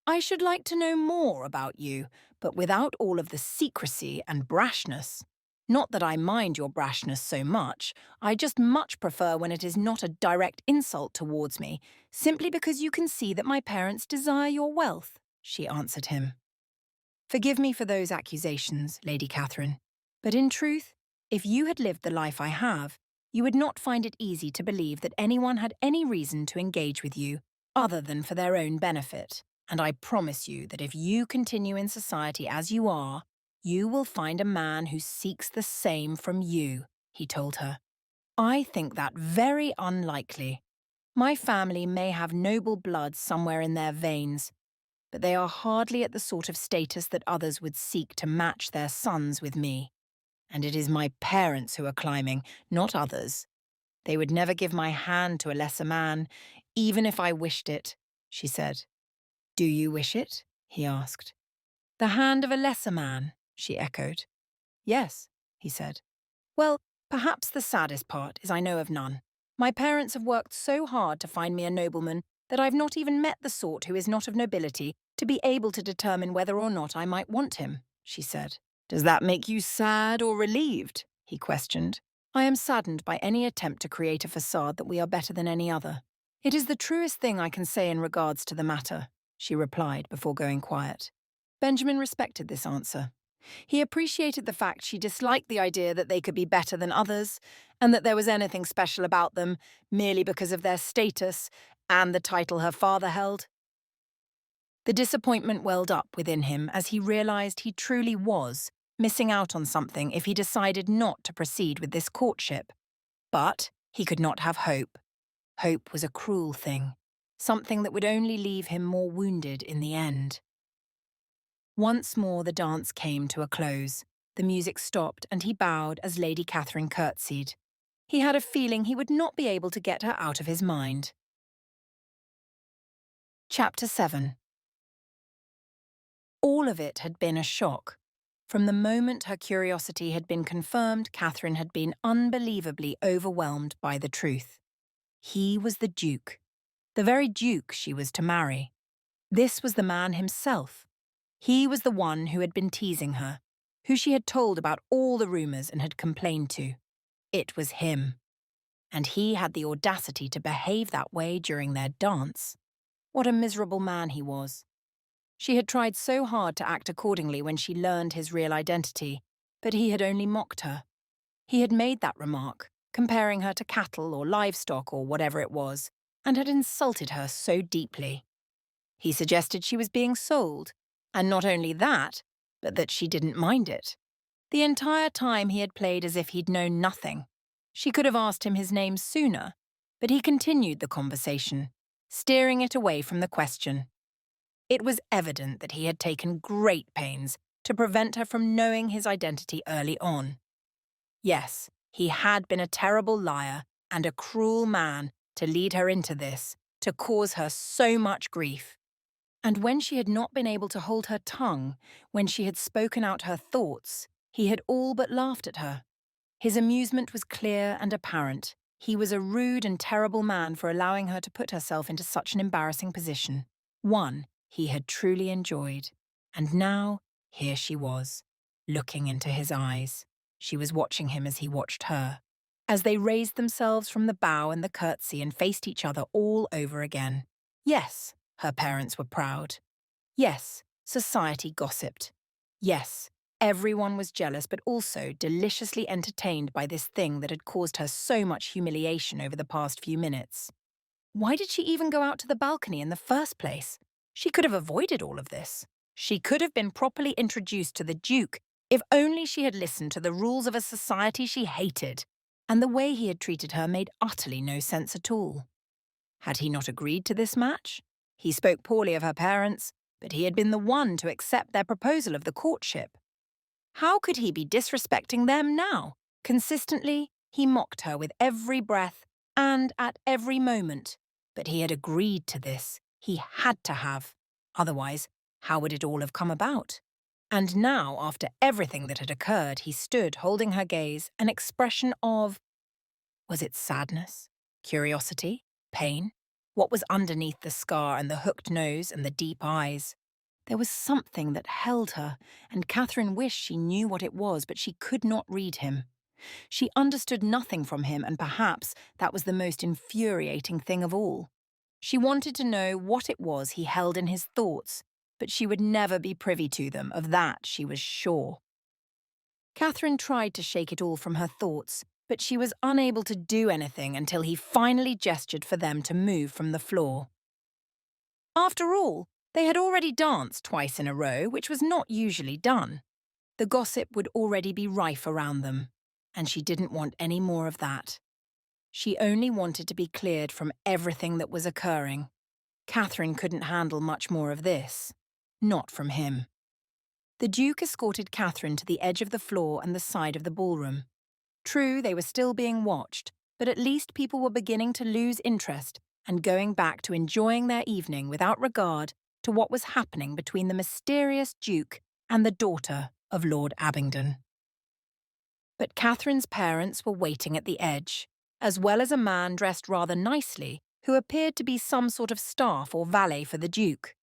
"I should like to know more about you, but without all of the secrecy and brashness. Not that I mind your brashness so much, I just much prefer when it is not a direct insult towards me, simply because you can see that my parents desire your wealth," she answered him. "Forgive me for those accusations, Lady Catherine, but in truth, if you had lived the life I have, you would not find it easy to believe that anyone had any reason to engage with you other than for their own benefit. And I promise you that if you continue in society as you are, you will find a man who seeks the same from you," he told her. "I think that very unlikely. My family may have noble blood somewhere in their veins, but they are hardly at the sort of status that others would seek to match their sons with me. And it is my parents who are climbing, not others. They would never give my hand to a lesser man, even if I wished it," she said. "Do you wish it?" he asked. "The hand of a lesser man," she echoed. "Yes," he said. "Well, perhaps the saddest part is I know of none. My parents have worked so hard to find me a nobleman that I've not even met the sort who is not of nobility to be able to determine whether or not I might want him," she said. "Does that make you sad or relieved?" he questioned. "I am saddened by any attempt to create a facade that we are better than any other. It is the truest thing I can say in regards to the matter," she replied before going quiet. Benjamin respected this answer. He appreciated the fact she disliked the idea that they could be better than others, and that there was anything special about them merely because of their status and the title her father held. The disappointment welled up within him as he realised he truly was missing out on something if he decided not to proceed with this courtship. But he could not have hope. Hope was a cruel thing, something that would only leave him more wounded in the end. Once more the dance came to a close. The music stopped and he bowed as Lady Catherine curtsied. He had a feeling he would not be able to get her out of his mind. Chapter 7. All of it had been a shock. From the moment her curiosity had been confirmed, Catherine had been unbelievably overwhelmed by the truth. He was the Duke. The very Duke she was to marry. This was the man himself. He was the one who had been teasing her, who she had told about all the rumours and had complained to. It was him. And he had the audacity to behave that way during their dance. What a miserable man he was. She had tried so hard to act accordingly when she learned his real identity, but he had only mocked her. He had made that remark, comparing her to cattle or livestock or whatever it was, and had insulted her so deeply. He suggested she was being sold, and not only that, but that she didn't mind it. The entire time he had played as if he'd known nothing. She could have asked him his name sooner, but he continued the conversation, steering it away from the question. It was evident that he had taken great pains to prevent her from knowing his identity early on. Yes, he had been a terrible liar and a cruel man to lead her into this, to cause her so much grief. And when she had not been able to hold her tongue, when she had spoken out her thoughts, he had all but laughed at her. His amusement was clear and apparent. He was a rude and terrible man for allowing her to put herself into such an embarrassing position. One he had truly enjoyed. And now, here she was, looking into his eyes. She was watching him as he watched her. As they raised themselves from the bow and the curtsy and faced each other all over again. Yes, her parents were proud. Yes, society gossiped. Yes, everyone was jealous but also deliciously entertained by this thing that had caused her so much humiliation over the past few minutes. Why did she even go out to the balcony in the first place? She could have avoided all of this. She could have been properly introduced to the Duke if only she had listened to the rules of a society she hated, and the way he had treated her made utterly no sense at all. Had he not agreed to this match? He spoke poorly of her parents, but he had been the one to accept their proposal of the courtship. How could he be disrespecting them now? Consistently, he mocked her with every breath and at every moment. But he had agreed to this. He had to have. Otherwise, how would it all have come about? And now, after everything that had occurred, he stood holding her gaze, an expression of— was it sadness? Curiosity? Pain? What was underneath the scar and the hooked nose and the deep eyes? There was something that held her, and Catherine wished she knew what it was, but she could not read him. She understood nothing from him, and perhaps that was the most infuriating thing of all. She wanted to know what it was he held in his thoughts, but she would never be privy to them, of that she was sure. Catherine tried to shake it all from her thoughts, but she was unable to do anything until he finally gestured for them to move from the floor. After all, they had already danced twice in a row, which was not usually done. The gossip would already be rife around them, and she didn't want any more of that. She only wanted to be cleared from everything that was occurring. Catherine couldn't handle much more of this. Not from him. The Duke escorted Catherine to the edge of the floor and the side of the ballroom. True, they were still being watched, but at least people were beginning to lose interest and going back to enjoying their evening without regard to what was happening between the mysterious Duke and the daughter of Lord Abingdon. But Catherine's parents were waiting at the edge, as well as a man dressed rather nicely who appeared to be some sort of staff or valet for the Duke.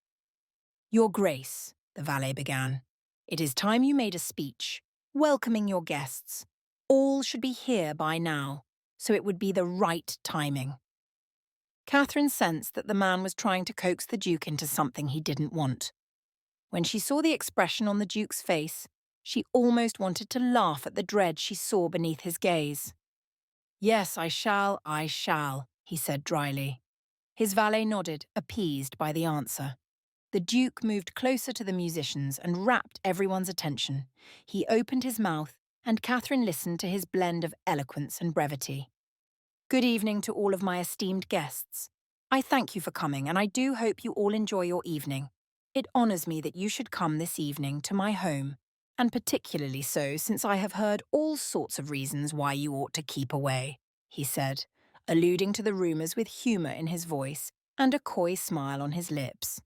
"Your Grace," the valet began, "it is time you made a speech, welcoming your guests. All should be here by now, so it would be the right timing." Catherine sensed that the man was trying to coax the Duke into something he didn't want. When she saw the expression on the Duke's face, she almost wanted to laugh at the dread she saw beneath his gaze. "Yes, I shall, he said dryly. His valet nodded, appeased by the answer. The Duke moved closer to the musicians and rapt everyone's attention. He opened his mouth, and Catherine listened to his blend of eloquence and brevity. "Good evening to all of my esteemed guests. I thank you for coming, and I do hope you all enjoy your evening. It honours me that you should come this evening to my home, and particularly so since I have heard all sorts of reasons why you ought to keep away," he said, alluding to the rumours with humour in his voice and a coy smile on his lips.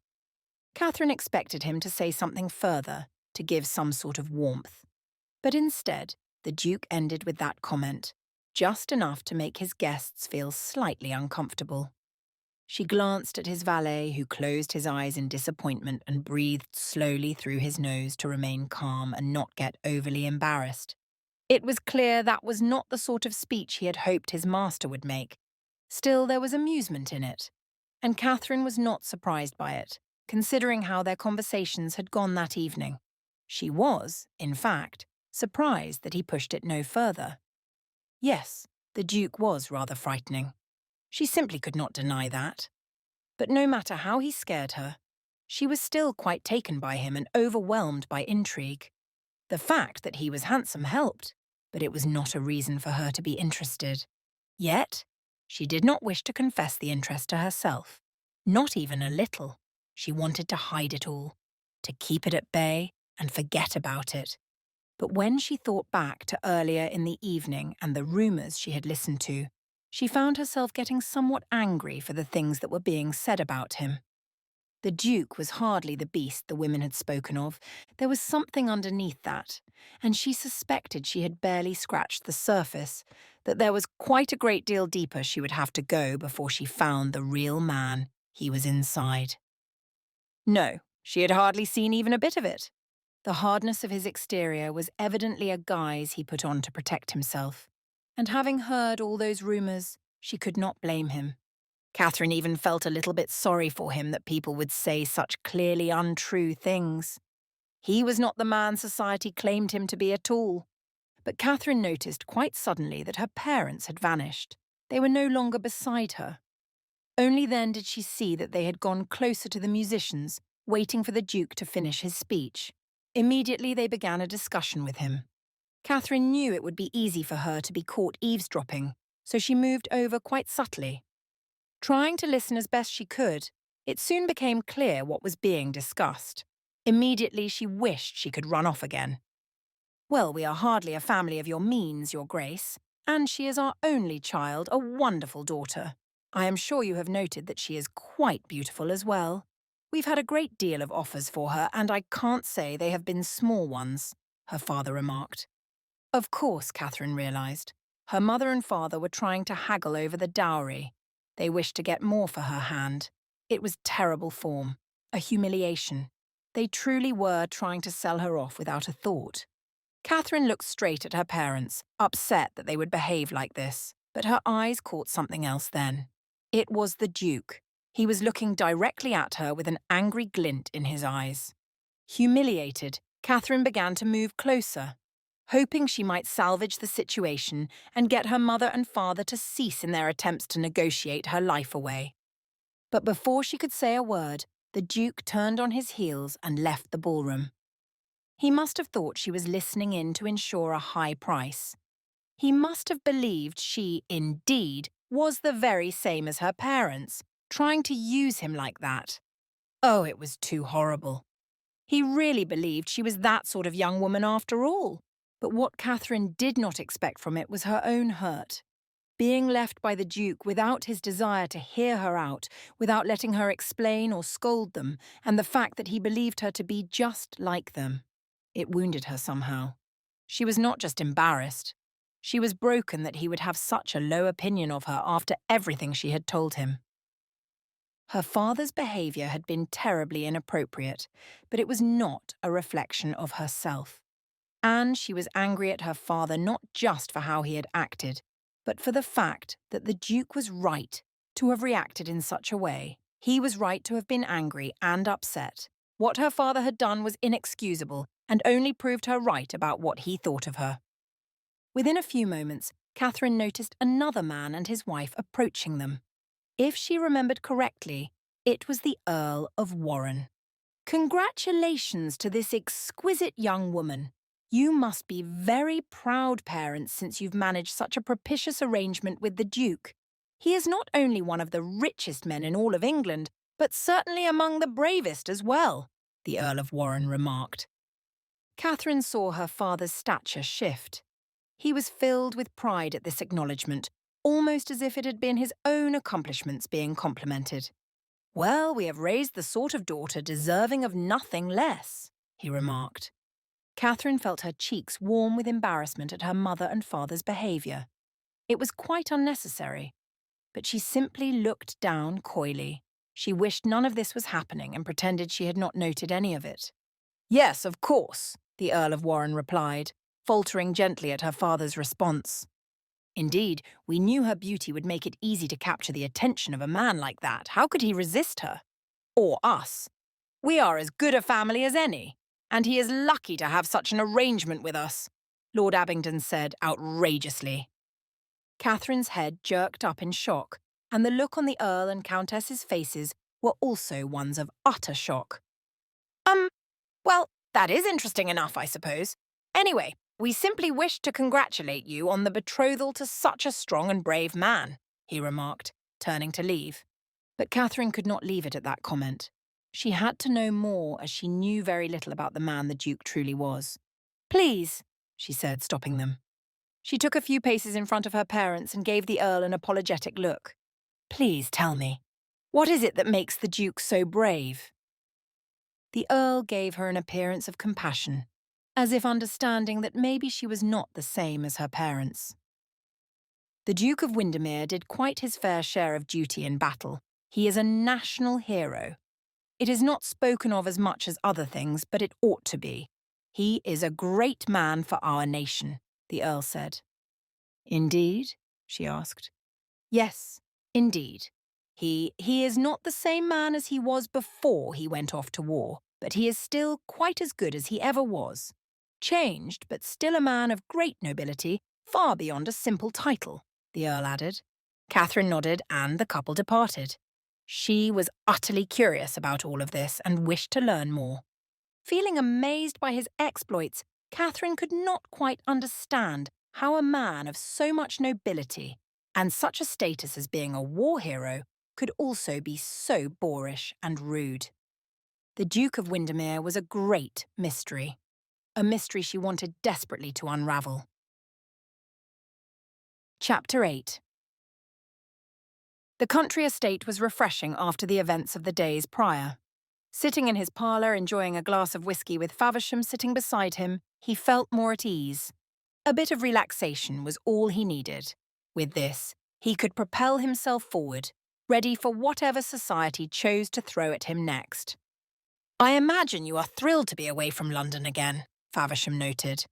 Catherine expected him to say something further, to give some sort of warmth. But instead, the Duke ended with that comment, just enough to make his guests feel slightly uncomfortable. She glanced at his valet, who closed his eyes in disappointment and breathed slowly through his nose to remain calm and not get overly embarrassed. It was clear that was not the sort of speech he had hoped his master would make. Still, there was amusement in it, and Catherine was not surprised by it, considering how their conversations had gone that evening. She was, in fact, surprised that he pushed it no further. Yes, the Duke was rather frightening. She simply could not deny that. But no matter how he scared her, she was still quite taken by him and overwhelmed by intrigue. The fact that he was handsome helped, but it was not a reason for her to be interested. Yet, she did not wish to confess the interest to herself. Not even a little. She wanted to hide it all, to keep it at bay and forget about it. But when she thought back to earlier in the evening and the rumours she had listened to, she found herself getting somewhat angry for the things that were being said about him. The Duke was hardly the beast the women had spoken of. There was something underneath that, and she suspected she had barely scratched the surface, that there was quite a great deal deeper she would have to go before she found the real man he was inside. No, she had hardly seen even a bit of it. The hardness of his exterior was evidently a guise he put on to protect himself, and having heard all those rumours, she could not blame him. Catherine even felt a little bit sorry for him that people would say such clearly untrue things. He was not the man society claimed him to be at all. But Catherine noticed quite suddenly that her parents had vanished. They were no longer beside her. Only then did she see that they had gone closer to the musicians, waiting for the Duke to finish his speech. Immediately they began a discussion with him. Catherine knew it would be easy for her to be caught eavesdropping, so she moved over quite subtly. Trying to listen as best she could, it soon became clear what was being discussed. Immediately, she wished she could run off again. "Well, we are hardly a family of your means, Your Grace, and she is our only child, a wonderful daughter. I am sure you have noted that she is quite beautiful as well. We've had a great deal of offers for her, and I can't say they have been small ones," her father remarked. Of course, Catherine realised. Her mother and father were trying to haggle over the dowry. They wished to get more for her hand. It was terrible form, a humiliation. They truly were trying to sell her off without a thought. Catherine looked straight at her parents, upset that they would behave like this, but her eyes caught something else then. It was the Duke. He was looking directly at her with an angry glint in his eyes. Humiliated, Catherine began to move closer, hoping she might salvage the situation and get her mother and father to cease in their attempts to negotiate her life away. But before she could say a word, the Duke turned on his heels and left the ballroom. He must have thought she was listening in to ensure a high price. He must have believed she, indeed, was the very same as her parents, trying to use him like that. Oh, it was too horrible. He really believed she was that sort of young woman after all. But what Catherine did not expect from it was her own hurt. Being left by the Duke without his desire to hear her out, without letting her explain or scold them, and the fact that he believed her to be just like them. It wounded her somehow. She was not just embarrassed. She was broken that he would have such a low opinion of her after everything she had told him. Her father's behaviour had been terribly inappropriate, but it was not a reflection of herself. And she was angry at her father not just for how he had acted, but for the fact that the Duke was right to have reacted in such a way. He was right to have been angry and upset. What her father had done was inexcusable and only proved her right about what he thought of her. Within a few moments, Catherine noticed another man and his wife approaching them. If she remembered correctly, it was the Earl of Warren. "Congratulations to this exquisite young woman. You must be very proud parents since you've managed such a propitious arrangement with the Duke. He is not only one of the richest men in all of England, but certainly among the bravest as well," the Earl of Warren remarked. Catherine saw her father's stature shift. He was filled with pride at this acknowledgement, almost as if it had been his own accomplishments being complimented. "Well, we have raised the sort of daughter deserving of nothing less," he remarked. Catherine felt her cheeks warm with embarrassment at her mother and father's behaviour. It was quite unnecessary, but she simply looked down coyly. She wished none of this was happening and pretended she had not noted any of it. "Yes, of course," the Earl of Warren replied, faltering gently at her father's response. "Indeed, we knew her beauty would make it easy to capture the attention of a man like that. How could he resist her? Or us? We are as good a family as any, and he is lucky to have such an arrangement with us," Lord Abingdon said outrageously. Catherine's head jerked up in shock, and the look on the Earl and Countess's faces were also ones of utter shock. Well, that is interesting enough, I suppose. Anyway, we simply wished to congratulate you on the betrothal to such a strong and brave man," he remarked, turning to leave. But Catherine could not leave it at that comment. She had to know more, as she knew very little about the man the Duke truly was. "Please," she said, stopping them. She took a few paces in front of her parents and gave the Earl an apologetic look. "Please tell me, what is it that makes the Duke so brave?" The Earl gave her an appearance of compassion, as if understanding that maybe she was not the same as her parents. "The Duke of Windermere did quite his fair share of duty in battle. He is a national hero. It is not spoken of as much as other things, but it ought to be. He is a great man for our nation," the Earl said. "Indeed?" she asked. "Yes, indeed. He is not the same man as he was before he went off to war, but he is still quite as good as he ever was. Changed, but still a man of great nobility, far beyond a simple title," the Earl added. Catherine nodded, and the couple departed. She was utterly curious about all of this and wished to learn more. Feeling amazed by his exploits, Catherine could not quite understand how a man of so much nobility and such a status as being a war hero could also be so boorish and rude. The Duke of Windermere was a great mystery, a mystery she wanted desperately to unravel. Chapter 8. The country estate was refreshing after the events of the days prior. Sitting in his parlour enjoying a glass of whisky with Faversham sitting beside him, he felt more at ease. A bit of relaxation was all he needed. With this, he could propel himself forward, ready for whatever society chose to throw at him next. "I imagine you are thrilled to be away from London again," Faversham noted.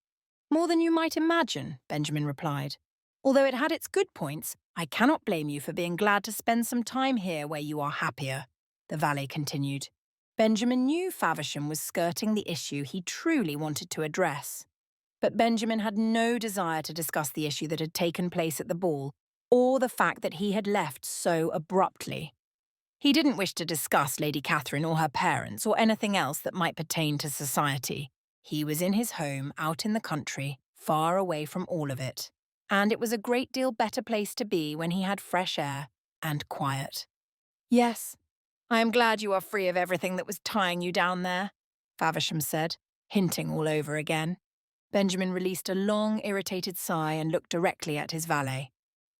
"More than you might imagine," Benjamin replied. "Although it had its good points, I cannot blame you for being glad to spend some time here where you are happier," the valet continued. Benjamin knew Faversham was skirting the issue he truly wanted to address. But Benjamin had no desire to discuss the issue that had taken place at the ball, or the fact that he had left so abruptly. He didn't wish to discuss Lady Catherine or her parents or anything else that might pertain to society. He was in his home out in the country, far away from all of it. And it was a great deal better place to be when he had fresh air and quiet. "Yes, I am glad you are free of everything that was tying you down there," Faversham said, hinting all over again. Benjamin released a long, irritated sigh and looked directly at his valet.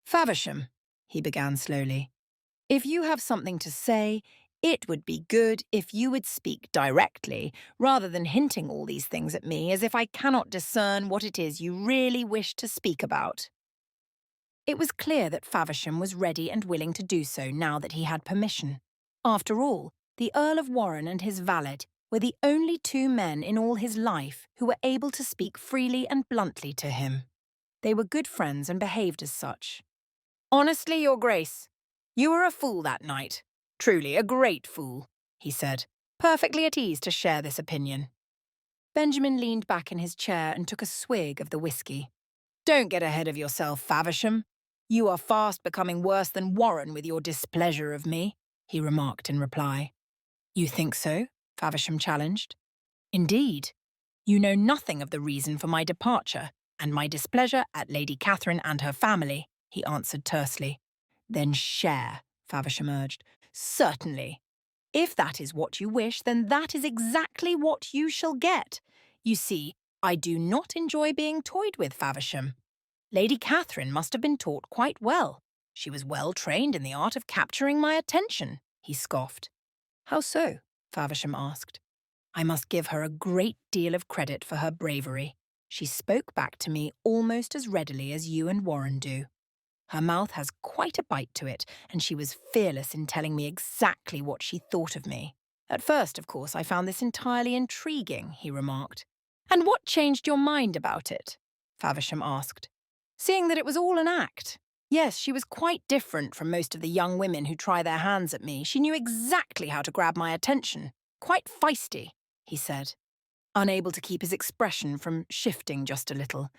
"Faversham," he began slowly, "if you have something to say, it would be good if you would speak directly, rather than hinting all these things at me as if I cannot discern what it is you really wish to speak about." It was clear that Faversham was ready and willing to do so now that he had permission. After all, the Earl of Warren and his valet were the only two men in all his life who were able to speak freely and bluntly to him. They were good friends and behaved as such. "Honestly, Your Grace, you were a fool that night. Truly, a great fool," he said, perfectly at ease to share this opinion. Benjamin leaned back in his chair and took a swig of the whisky. "Don't get ahead of yourself, Faversham. You are fast becoming worse than Warren with your displeasure of me," he remarked in reply. "You think so?" Faversham challenged. "Indeed. You know nothing of the reason for my departure and my displeasure at Lady Catherine and her family," he answered tersely. "Then share," Faversham urged. "Certainly. If that is what you wish, then that is exactly what you shall get. You see, I do not enjoy being toyed with, Faversham. Lady Catherine must have been taught quite well. She was well trained in the art of capturing my attention," he scoffed. "How so?" Faversham asked. "I must give her a great deal of credit for her bravery. She spoke back to me almost as readily as you and Warren do. Her mouth has quite a bite to it, and she was fearless in telling me exactly what she thought of me. At first, of course, I found this entirely intriguing," he remarked. "And what changed your mind about it?" Faversham asked. "Seeing that it was all an act. Yes, she was quite different from most of the young women who try their hands at me. She knew exactly how to grab my attention. Quite feisty," he said, unable to keep his expression from shifting just a little.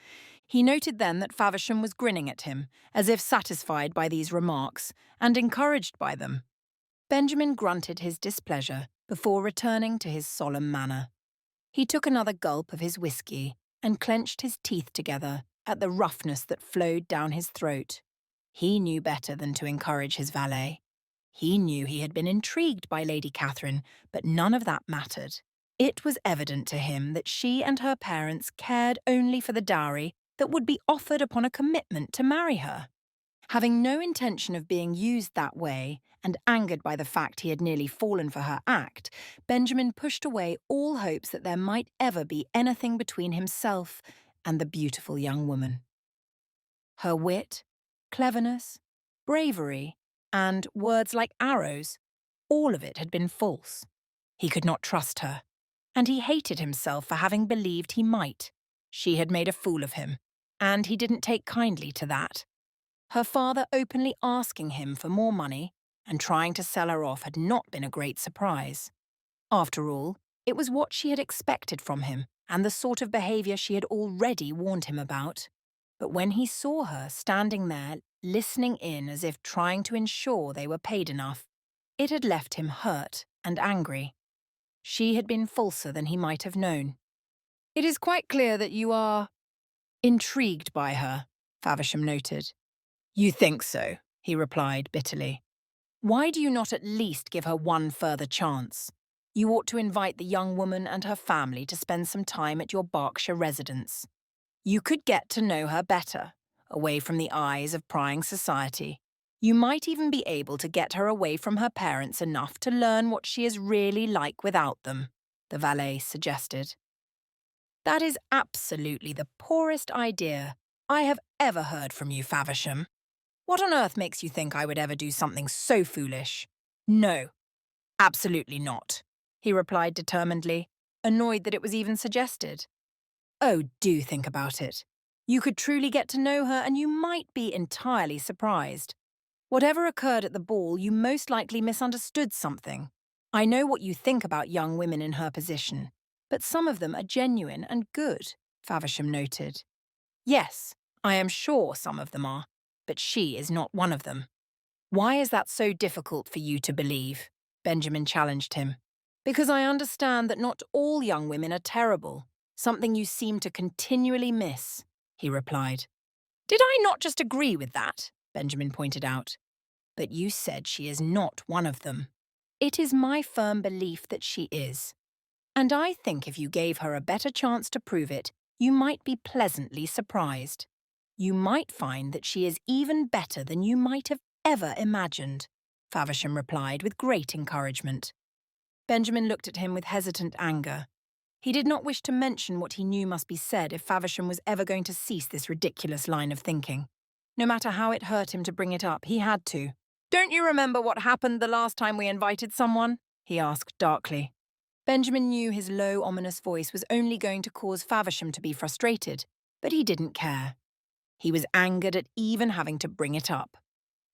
He noted then that Faversham was grinning at him, as if satisfied by these remarks and encouraged by them. Benjamin grunted his displeasure before returning to his solemn manner. He took another gulp of his whisky and clenched his teeth together at the roughness that flowed down his throat. He knew better than to encourage his valet. He knew he had been intrigued by Lady Catherine, but none of that mattered. It was evident to him that she and her parents cared only for the dowry that would be offered upon a commitment to marry her. Having no intention of being used that way, and angered by the fact he had nearly fallen for her act, Benjamin pushed away all hopes that there might ever be anything between himself and the beautiful young woman. Her wit, cleverness, bravery, and words like arrows, all of it had been false. He could not trust her, and he hated himself for having believed he might. She had made a fool of him, and he didn't take kindly to that. Her father openly asking him for more money and trying to sell her off had not been a great surprise. After all, it was what she had expected from him and the sort of behaviour she had already warned him about. But when he saw her standing there, listening in as if trying to ensure they were paid enough, it had left him hurt and angry. She had been falser than he might have known. "It is quite clear that you are intrigued by her," Faversham noted. "You think so," he replied bitterly. Why do you not at least give her one further chance? You ought to invite the young woman and her family to spend some time at your Berkshire residence. You could get to know her better, away from the eyes of prying society. You might even be able to get her away from her parents enough to learn what she is really like without them, the valet suggested. That is absolutely the poorest idea I have ever heard from you, Faversham. What on earth makes you think I would ever do something so foolish? No, absolutely not, he replied determinedly, annoyed that it was even suggested. Oh, do think about it. You could truly get to know her and you might be entirely surprised. Whatever occurred at the ball, you most likely misunderstood something. I know what you think about young women in her position, but some of them are genuine and good, Faversham noted. Yes, I am sure some of them are, but she is not one of them. Why is that so difficult for you to believe? Benjamin challenged him. Because I understand that not all young women are terrible, something you seem to continually miss, he replied. Did I not just agree with that? Benjamin pointed out. But you said she is not one of them. It is my firm belief that she is. And I think if you gave her a better chance to prove it, you might be pleasantly surprised. You might find that she is even better than you might have ever imagined, Faversham replied with great encouragement. Benjamin looked at him with hesitant anger. He did not wish to mention what he knew must be said if Faversham was ever going to cease this ridiculous line of thinking. No matter how it hurt him to bring it up, he had to. Don't you remember what happened the last time we invited someone? He asked darkly. Benjamin knew his low, ominous voice was only going to cause Faversham to be frustrated, but he didn't care. He was angered at even having to bring it up.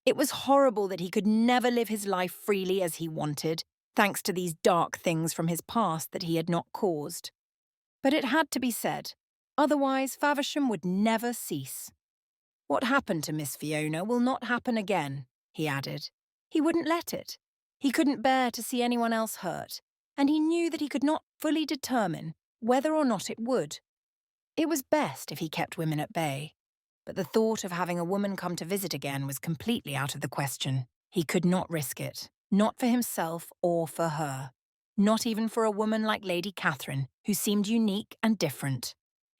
It was horrible that he could never live his life freely as he wanted, thanks to these dark things from his past that he had not caused. But it had to be said, otherwise Faversham would never cease. What happened to Miss Fiona will not happen again, he added. He wouldn't let it. He couldn't bear to see anyone else hurt, and he knew that he could not fully determine whether or not it would. It was best if he kept women at bay, but the thought of having a woman come to visit again was completely out of the question. He could not risk it, not for himself or for her, not even for a woman like Lady Catherine, who seemed unique and different.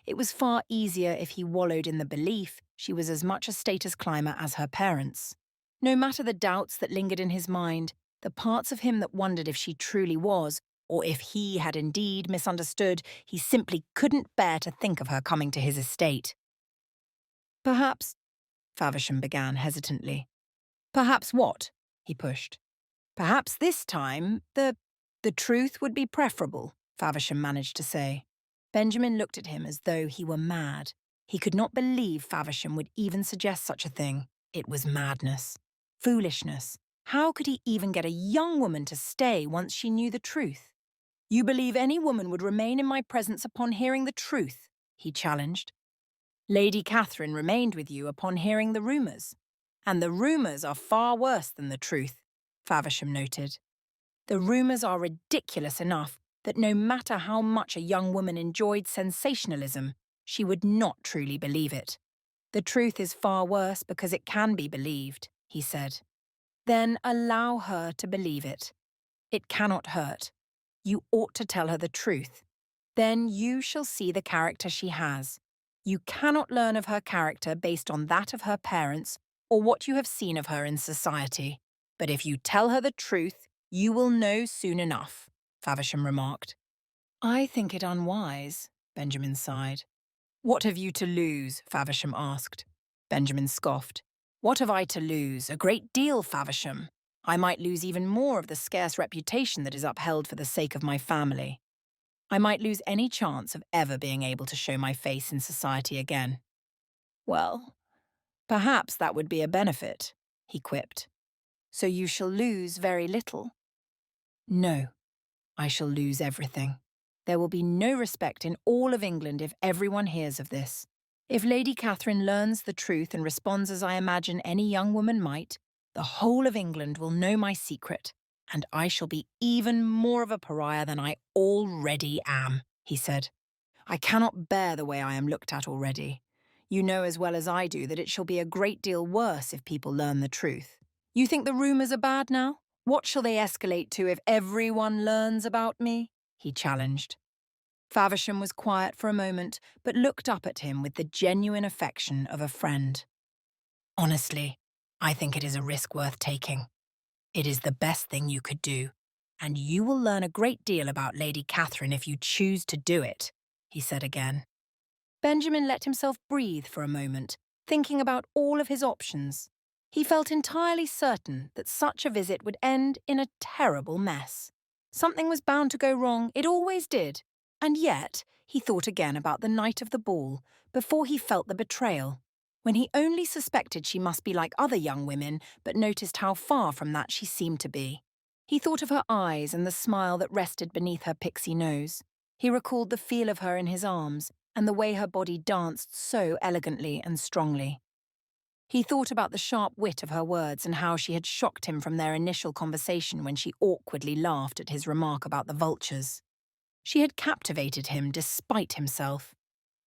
It was far easier if he wallowed in the belief she was as much a status climber as her parents. No matter the doubts that lingered in his mind, the parts of him that wondered if she truly was, or if he had indeed misunderstood, he simply couldn't bear to think of her coming to his estate. Perhaps, Faversham began hesitantly. Perhaps what? He pushed. Perhaps this time the truth would be preferable, Faversham managed to say. Benjamin looked at him as though he were mad. He could not believe Faversham would even suggest such a thing. It was madness. Foolishness. How could he even get a young woman to stay once she knew the truth? You believe any woman would remain in my presence upon hearing the truth? He challenged. Lady Catherine remained with you upon hearing the rumours. And the rumours are far worse than the truth, Faversham noted. The rumours are ridiculous enough that no matter how much a young woman enjoyed sensationalism, she would not truly believe it. The truth is far worse because it can be believed, he said. Then allow her to believe it. It cannot hurt. You ought to tell her the truth. Then you shall see the character she has. You cannot learn of her character based on that of her parents or what you have seen of her in society. But if you tell her the truth, you will know soon enough, Faversham remarked. I think it unwise, Benjamin sighed. What have you to lose? Faversham asked. Benjamin scoffed. What have I to lose? A great deal, Faversham. I might lose even more of the scarce reputation that is upheld for the sake of my family. I might lose any chance of ever being able to show my face in society again. Well, perhaps that would be a benefit, he quipped. So you shall lose very little? No, I shall lose everything. There will be no respect in all of England if everyone hears of this. If Lady Catherine learns the truth and responds as I imagine any young woman might, the whole of England will know my secret, and I shall be even more of a pariah than I already am, he said. I cannot bear the way I am looked at already. You know as well as I do that it shall be a great deal worse if people learn the truth. You think the rumours are bad now? What shall they escalate to if everyone learns about me? He challenged. Faversham was quiet for a moment, but looked up at him with the genuine affection of a friend. Honestly, I think it is a risk worth taking. It is the best thing you could do, and you will learn a great deal about Lady Catherine if you choose to do it, he said again. Benjamin let himself breathe for a moment, thinking about all of his options. He felt entirely certain that such a visit would end in a terrible mess. Something was bound to go wrong, it always did. And yet, he thought again about the night of the ball, before he felt the betrayal, when he only suspected she must be like other young women, but noticed how far from that she seemed to be. He thought of her eyes and the smile that rested beneath her pixie nose. He recalled the feel of her in his arms, and the way her body danced so elegantly and strongly. He thought about the sharp wit of her words and how she had shocked him from their initial conversation when she awkwardly laughed at his remark about the vultures. She had captivated him despite himself.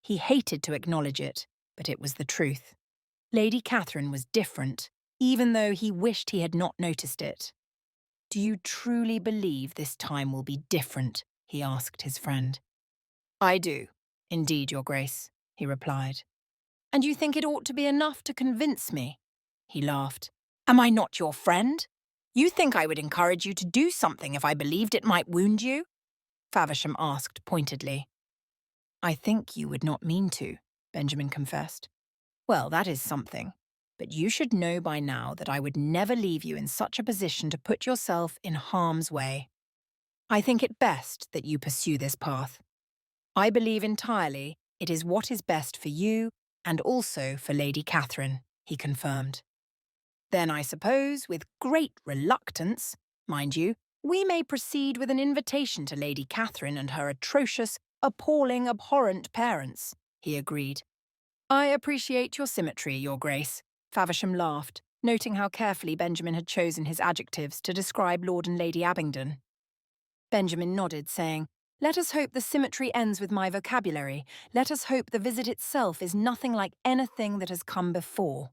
He hated to acknowledge it, but it was the truth. Lady Catherine was different, even though he wished he had not noticed it. "Do you truly believe this time will be different?" he asked his friend. "I do. Indeed, Your Grace," he replied. "And you think it ought to be enough to convince me?" He laughed. "Am I not your friend? You think I would encourage you to do something if I believed it might wound you?" Faversham asked pointedly. "I think you would not mean to," Benjamin confessed. "Well, that is something. But you should know by now that I would never leave you in such a position to put yourself in harm's way. I think it best that you pursue this path. I believe entirely it is what is best for you and also for Lady Catherine," he confirmed. "Then I suppose, with great reluctance, mind you, we may proceed with an invitation to Lady Catherine and her atrocious, appalling, abhorrent parents," he agreed. "I appreciate your symmetry, Your Grace," Faversham laughed, noting how carefully Benjamin had chosen his adjectives to describe Lord and Lady Abingdon. Benjamin nodded, saying, "Let us hope the symmetry ends with my vocabulary. Let us hope the visit itself is nothing like anything that has come before."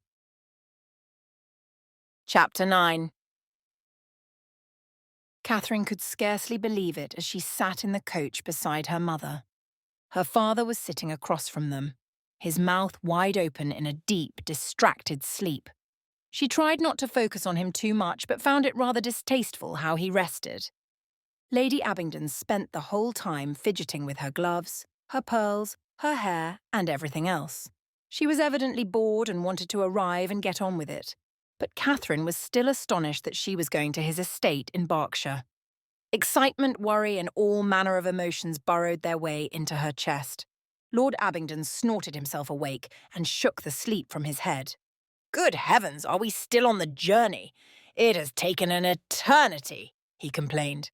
Chapter 9. Catherine could scarcely believe it as she sat in the coach beside her mother. Her father was sitting across from them, his mouth wide open in a deep, distracted sleep. She tried not to focus on him too much, but found it rather distasteful how he rested. Lady Abingdon spent the whole time fidgeting with her gloves, her pearls, her hair, and everything else. She was evidently bored and wanted to arrive and get on with it. But Catherine was still astonished that she was going to his estate in Berkshire. Excitement, worry, and all manner of emotions burrowed their way into her chest. Lord Abingdon snorted himself awake and shook the sleep from his head. "Good heavens, are we still on the journey? It has taken an eternity," he complained.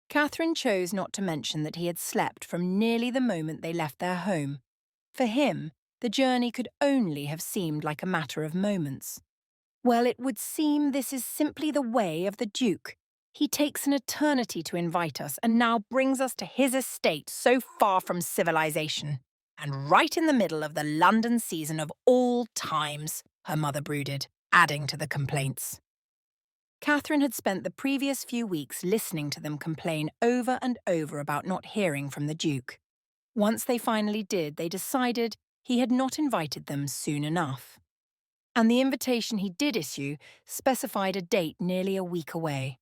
Catherine chose not to mention that he had slept from nearly the moment they left their home. For him, the journey could only have seemed like a matter of moments. "Well, it would seem this is simply the way of the Duke. He takes an eternity to invite us and now brings us to his estate so far from civilization. And right in the middle of the London season of all times," her mother brooded, adding to the complaints. Catherine had spent the previous few weeks listening to them complain over and over about not hearing from the Duke. Once they finally did, they decided he had not invited them soon enough. And the invitation he did issue specified a date nearly a week away.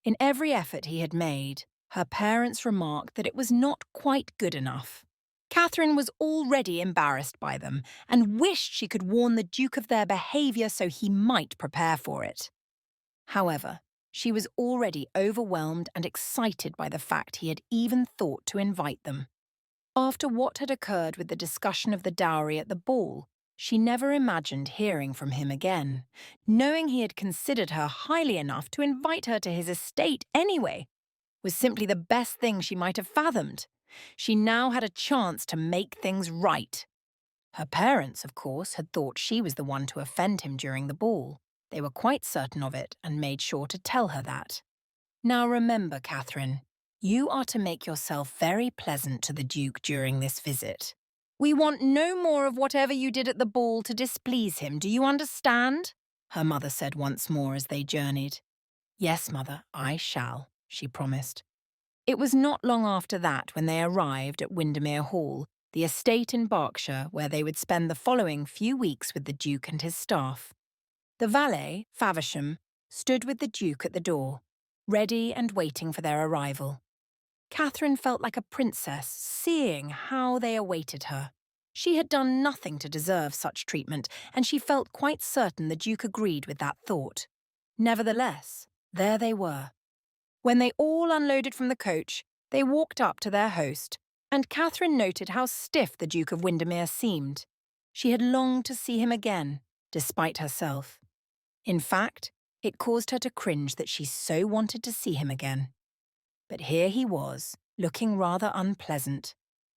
In every effort he had made, her parents remarked that it was not quite good enough. Catherine was already embarrassed by them and wished she could warn the Duke of their behaviour so he might prepare for it. However, she was already overwhelmed and excited by the fact he had even thought to invite them. After what had occurred with the discussion of the dowry at the ball, she never imagined hearing from him again. Knowing he had considered her highly enough to invite her to his estate anyway was simply the best thing she might have fathomed. She now had a chance to make things right. Her parents, of course, had thought she was the one to offend him during the ball. They were quite certain of it and made sure to tell her that. "Now remember, Catherine, you are to make yourself very pleasant to the Duke during this visit. We want no more of whatever you did at the ball to displease him, do you understand?" her mother said once more as they journeyed. Yes, mother, I shall, she promised. It was not long after that when they arrived at Windermere Hall, the estate in Berkshire where they would spend the following few weeks with the Duke and his staff. The valet, Faversham, stood with the Duke at the door, ready and waiting for their arrival. Catherine felt like a princess, seeing how they awaited her. She had done nothing to deserve such treatment, and she felt quite certain the Duke agreed with that thought. Nevertheless, there they were. When they all unloaded from the coach, they walked up to their host, and Catherine noted how stiff the Duke of Windermere seemed. She had longed to see him again, despite herself. In fact, it caused her to cringe that she so wanted to see him again. But here he was, looking rather unpleasant.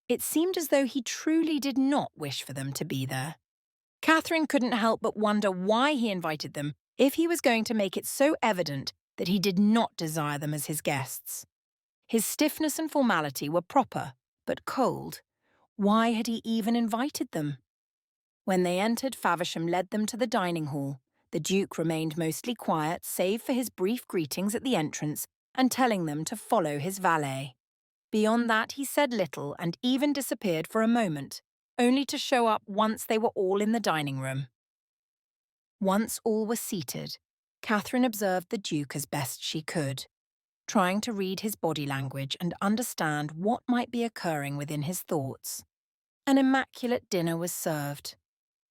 It seemed as though he truly did not wish for them to be there. Catherine couldn't help but wonder why he invited them if he was going to make it so evident that he did not desire them as his guests. His stiffness and formality were proper, but cold. Why had he even invited them? When they entered, Faversham led them to the dining hall. The Duke remained mostly quiet, save for his brief greetings at the entrance and telling them to follow his valet. Beyond that, he said little and even disappeared for a moment, only to show up once they were all in the dining room. Once all were seated, Catherine observed the Duke as best she could, trying to read his body language and understand what might be occurring within his thoughts. An immaculate dinner was served,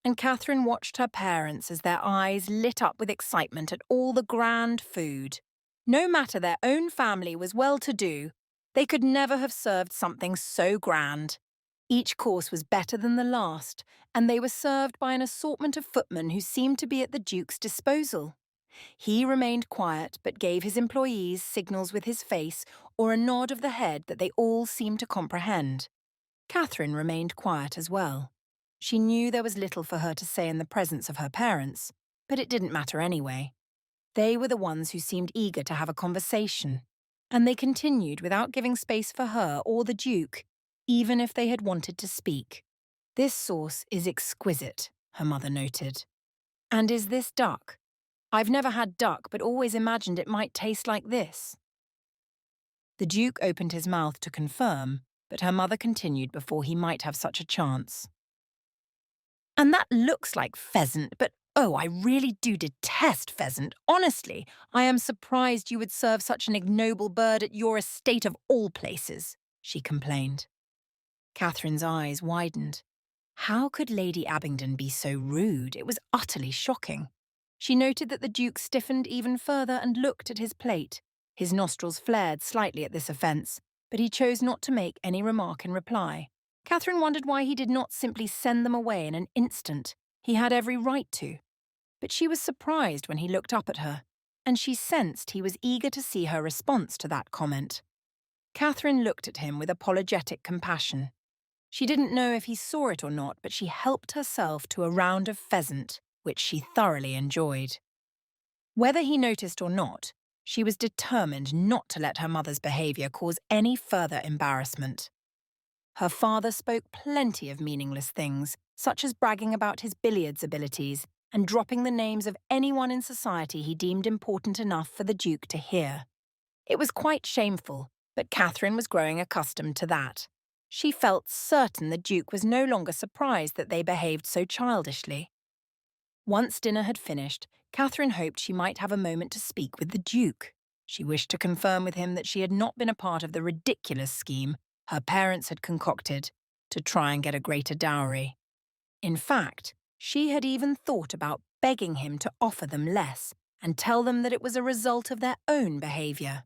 and Catherine watched her parents as their eyes lit up with excitement at all the grand food. No matter their own family was well-to-do, they could never have served something so grand. Each course was better than the last, and they were served by an assortment of footmen who seemed to be at the Duke's disposal. He remained quiet but gave his employees signals with his face or a nod of the head that they all seemed to comprehend. Catherine remained quiet as well. She knew there was little for her to say in the presence of her parents, but it didn't matter anyway. They were the ones who seemed eager to have a conversation, and they continued without giving space for her or the Duke, even if they had wanted to speak. This sauce is exquisite, her mother noted. And is this duck? I've never had duck, but always imagined it might taste like this. The Duke opened his mouth to confirm, but her mother continued before he might have such a chance. And that looks like pheasant, but oh, I really do detest pheasant. Honestly, I am surprised you would serve such an ignoble bird at your estate of all places, she complained. Catherine's eyes widened. How could Lady Abingdon be so rude? It was utterly shocking. She noted that the Duke stiffened even further and looked at his plate. His nostrils flared slightly at this offence, but he chose not to make any remark in reply. Catherine wondered why he did not simply send them away in an instant. He had every right to. But she was surprised when he looked up at her, and she sensed he was eager to see her response to that comment. Catherine looked at him with apologetic compassion. She didn't know if he saw it or not, but she helped herself to a round of pheasant, which she thoroughly enjoyed. Whether he noticed or not, she was determined not to let her mother's behaviour cause any further embarrassment. Her father spoke plenty of meaningless things, such as bragging about his billiards abilities and dropping the names of anyone in society he deemed important enough for the Duke to hear. It was quite shameful, but Catherine was growing accustomed to that. She felt certain the Duke was no longer surprised that they behaved so childishly. Once dinner had finished, Catherine hoped she might have a moment to speak with the Duke. She wished to confirm with him that she had not been a part of the ridiculous scheme her parents had concocted to try and get a greater dowry. In fact, she had even thought about begging him to offer them less and tell them that it was a result of their own behaviour.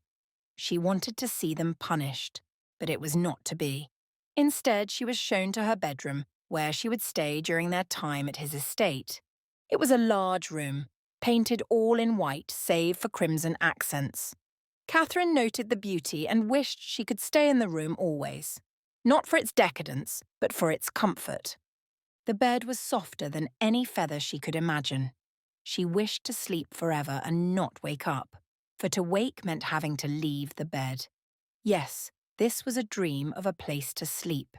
She wanted to see them punished, but it was not to be. Instead, she was shown to her bedroom, where she would stay during their time at his estate. It was a large room, painted all in white save for crimson accents. Catherine noted the beauty and wished she could stay in the room always. Not for its decadence, but for its comfort. The bed was softer than any feather she could imagine. She wished to sleep forever and not wake up, for to wake meant having to leave the bed. Yes, this was a dream of a place to sleep.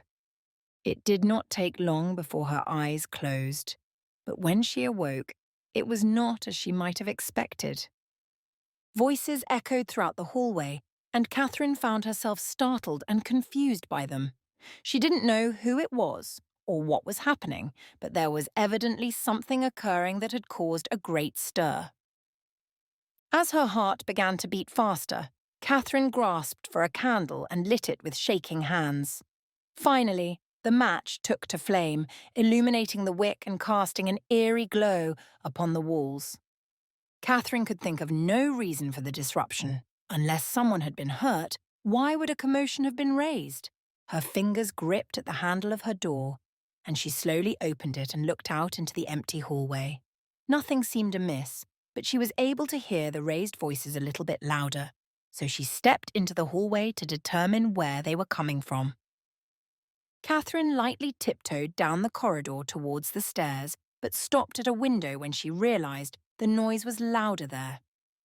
It did not take long before her eyes closed, but when she awoke, It was not as she might have expected. Voices echoed throughout the hallway, and Catherine found herself startled and confused by them. She didn't know who it was or what was happening, but there was evidently something occurring that had caused a great stir. As her heart began to beat faster, Catherine grasped for a candle and lit it with shaking hands. Finally, the match took to flame, illuminating the wick and casting an eerie glow upon the walls. Catherine could think of no reason for the disruption. Unless someone had been hurt, why would a commotion have been raised? Her fingers gripped at the handle of her door, and she slowly opened it and looked out into the empty hallway. Nothing seemed amiss, but she was able to hear the raised voices a little bit louder, so she stepped into the hallway to determine where they were coming from. Catherine lightly tiptoed down the corridor towards the stairs, but stopped at a window when she realized the noise was louder there.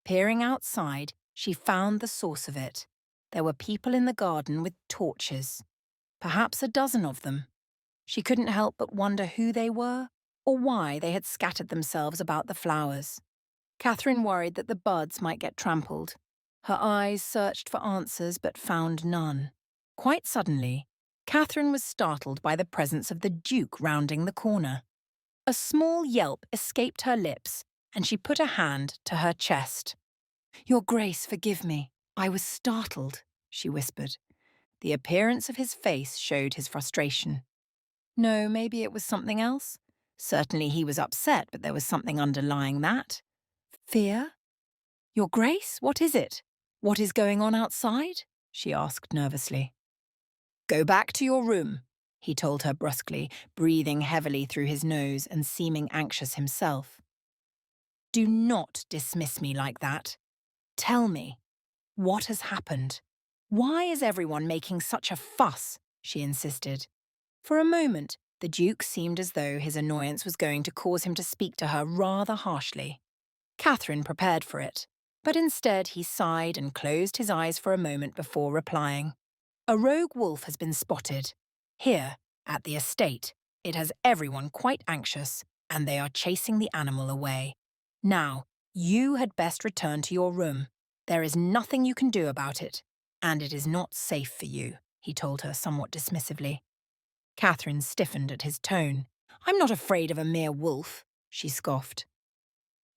Peering outside, she found the source of it. There were people in the garden with torches. Perhaps a dozen of them. She couldn't help but wonder who they were, or why they had scattered themselves about the flowers. Catherine worried that the buds might get trampled. Her eyes searched for answers but found none. Quite suddenly, Catherine was startled by the presence of the Duke rounding the corner. A small yelp escaped her lips, and she put a hand to her chest. "Your Grace, forgive me. I was startled," she whispered. The appearance of his face showed his frustration. No, maybe it was something else. Certainly he was upset, but there was something underlying that. Fear? "Your Grace, what is it? What is going on outside?" she asked nervously. "Go back to your room," he told her brusquely, breathing heavily through his nose and seeming anxious himself. "Do not dismiss me like that. Tell me, what has happened? Why is everyone making such a fuss?" she insisted. For a moment, the Duke seemed as though his annoyance was going to cause him to speak to her rather harshly. Catherine prepared for it, but instead he sighed and closed his eyes for a moment before replying. "A rogue wolf has been spotted. Here, at the estate, it has everyone quite anxious, and they are chasing the animal away. Now, you had best return to your room. There is nothing you can do about it, and it is not safe for you," he told her somewhat dismissively. Catherine stiffened at his tone. "I'm not afraid of a mere wolf," she scoffed.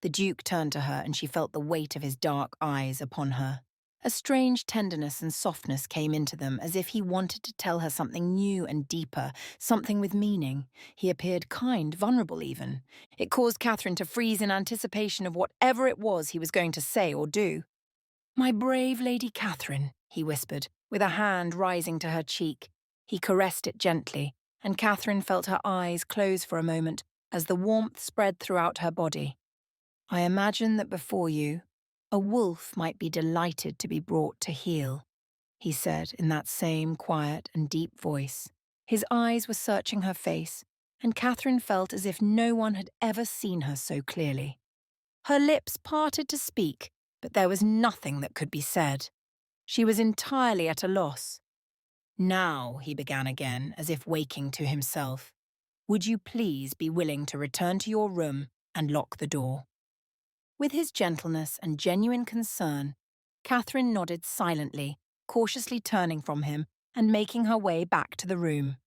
The Duke turned to her and she felt the weight of his dark eyes upon her. A strange tenderness and softness came into them, as if he wanted to tell her something new and deeper, something with meaning. He appeared kind, vulnerable even. It caused Catherine to freeze in anticipation of whatever it was he was going to say or do. "My brave Lady Catherine," he whispered, with a hand rising to her cheek. He caressed it gently, and Catherine felt her eyes close for a moment as the warmth spread throughout her body. "I imagine that before you, a wolf might be delighted to be brought to heel," he said in that same quiet and deep voice. His eyes were searching her face, and Catherine felt as if no one had ever seen her so clearly. Her lips parted to speak, but there was nothing that could be said. She was entirely at a loss. "Now," he began again, as if waking to himself, "would you please be willing to return to your room and lock the door?" With his gentleness and genuine concern, Catherine nodded silently, cautiously turning from him and making her way back to the room.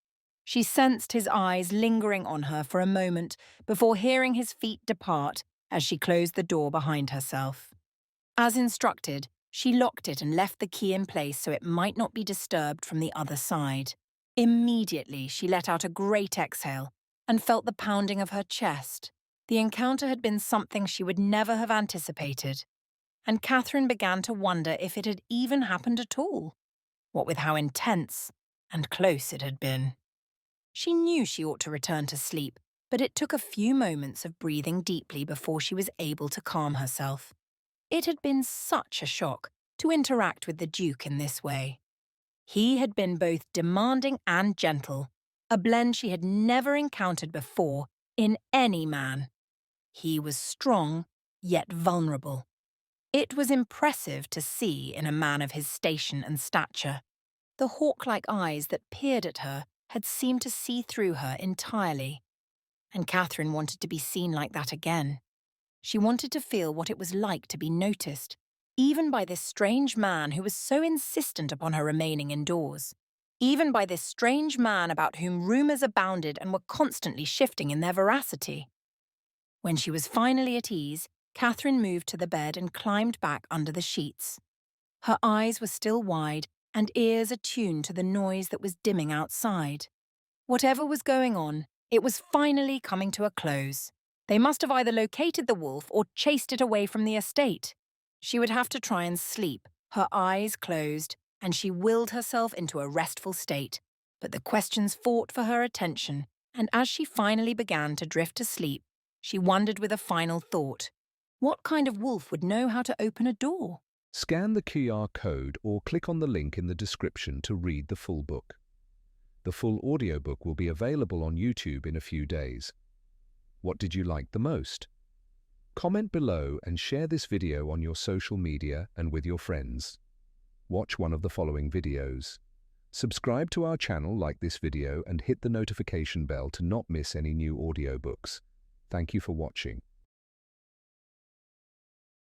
She sensed his eyes lingering on her for a moment before hearing his feet depart as she closed the door behind herself. As instructed, she locked it and left the key in place so it might not be disturbed from the other side. Immediately, she let out a great exhale and felt the pounding of her chest. The encounter had been something she would never have anticipated, and Catherine began to wonder if it had even happened at all, what with how intense and close it had been. She knew she ought to return to sleep, but it took a few moments of breathing deeply before she was able to calm herself. It had been such a shock to interact with the Duke in this way. He had been both demanding and gentle, a blend she had never encountered before in any man. He was strong, yet vulnerable. It was impressive to see in a man of his station and stature. The hawk-like eyes that peered at her had seemed to see through her entirely. And Catherine wanted to be seen like that again. She wanted to feel what it was like to be noticed, even by this strange man who was so insistent upon her remaining indoors. Even by this strange man about whom rumours abounded and were constantly shifting in their veracity. When she was finally at ease, Catherine moved to the bed and climbed back under the sheets. Her eyes were still wide and ears attuned to the noise that was dimming outside. Whatever was going on, it was finally coming to a close. They must have either located the wolf or chased it away from the estate. She would have to try and sleep, her eyes closed, and she willed herself into a restful state. But the questions fought for her attention, and as she finally began to drift to sleep, she wondered with a final thought. What kind of wolf would know how to open a door? Scan the QR code or click on the link in the description to read the full book. The full audiobook will be available on YouTube in a few days. What did you like the most? Comment below and share this video on your social media and with your friends. Watch one of the following videos. Subscribe to our channel, like this video, and hit the notification bell to not miss any new audiobooks. Thank you for watching.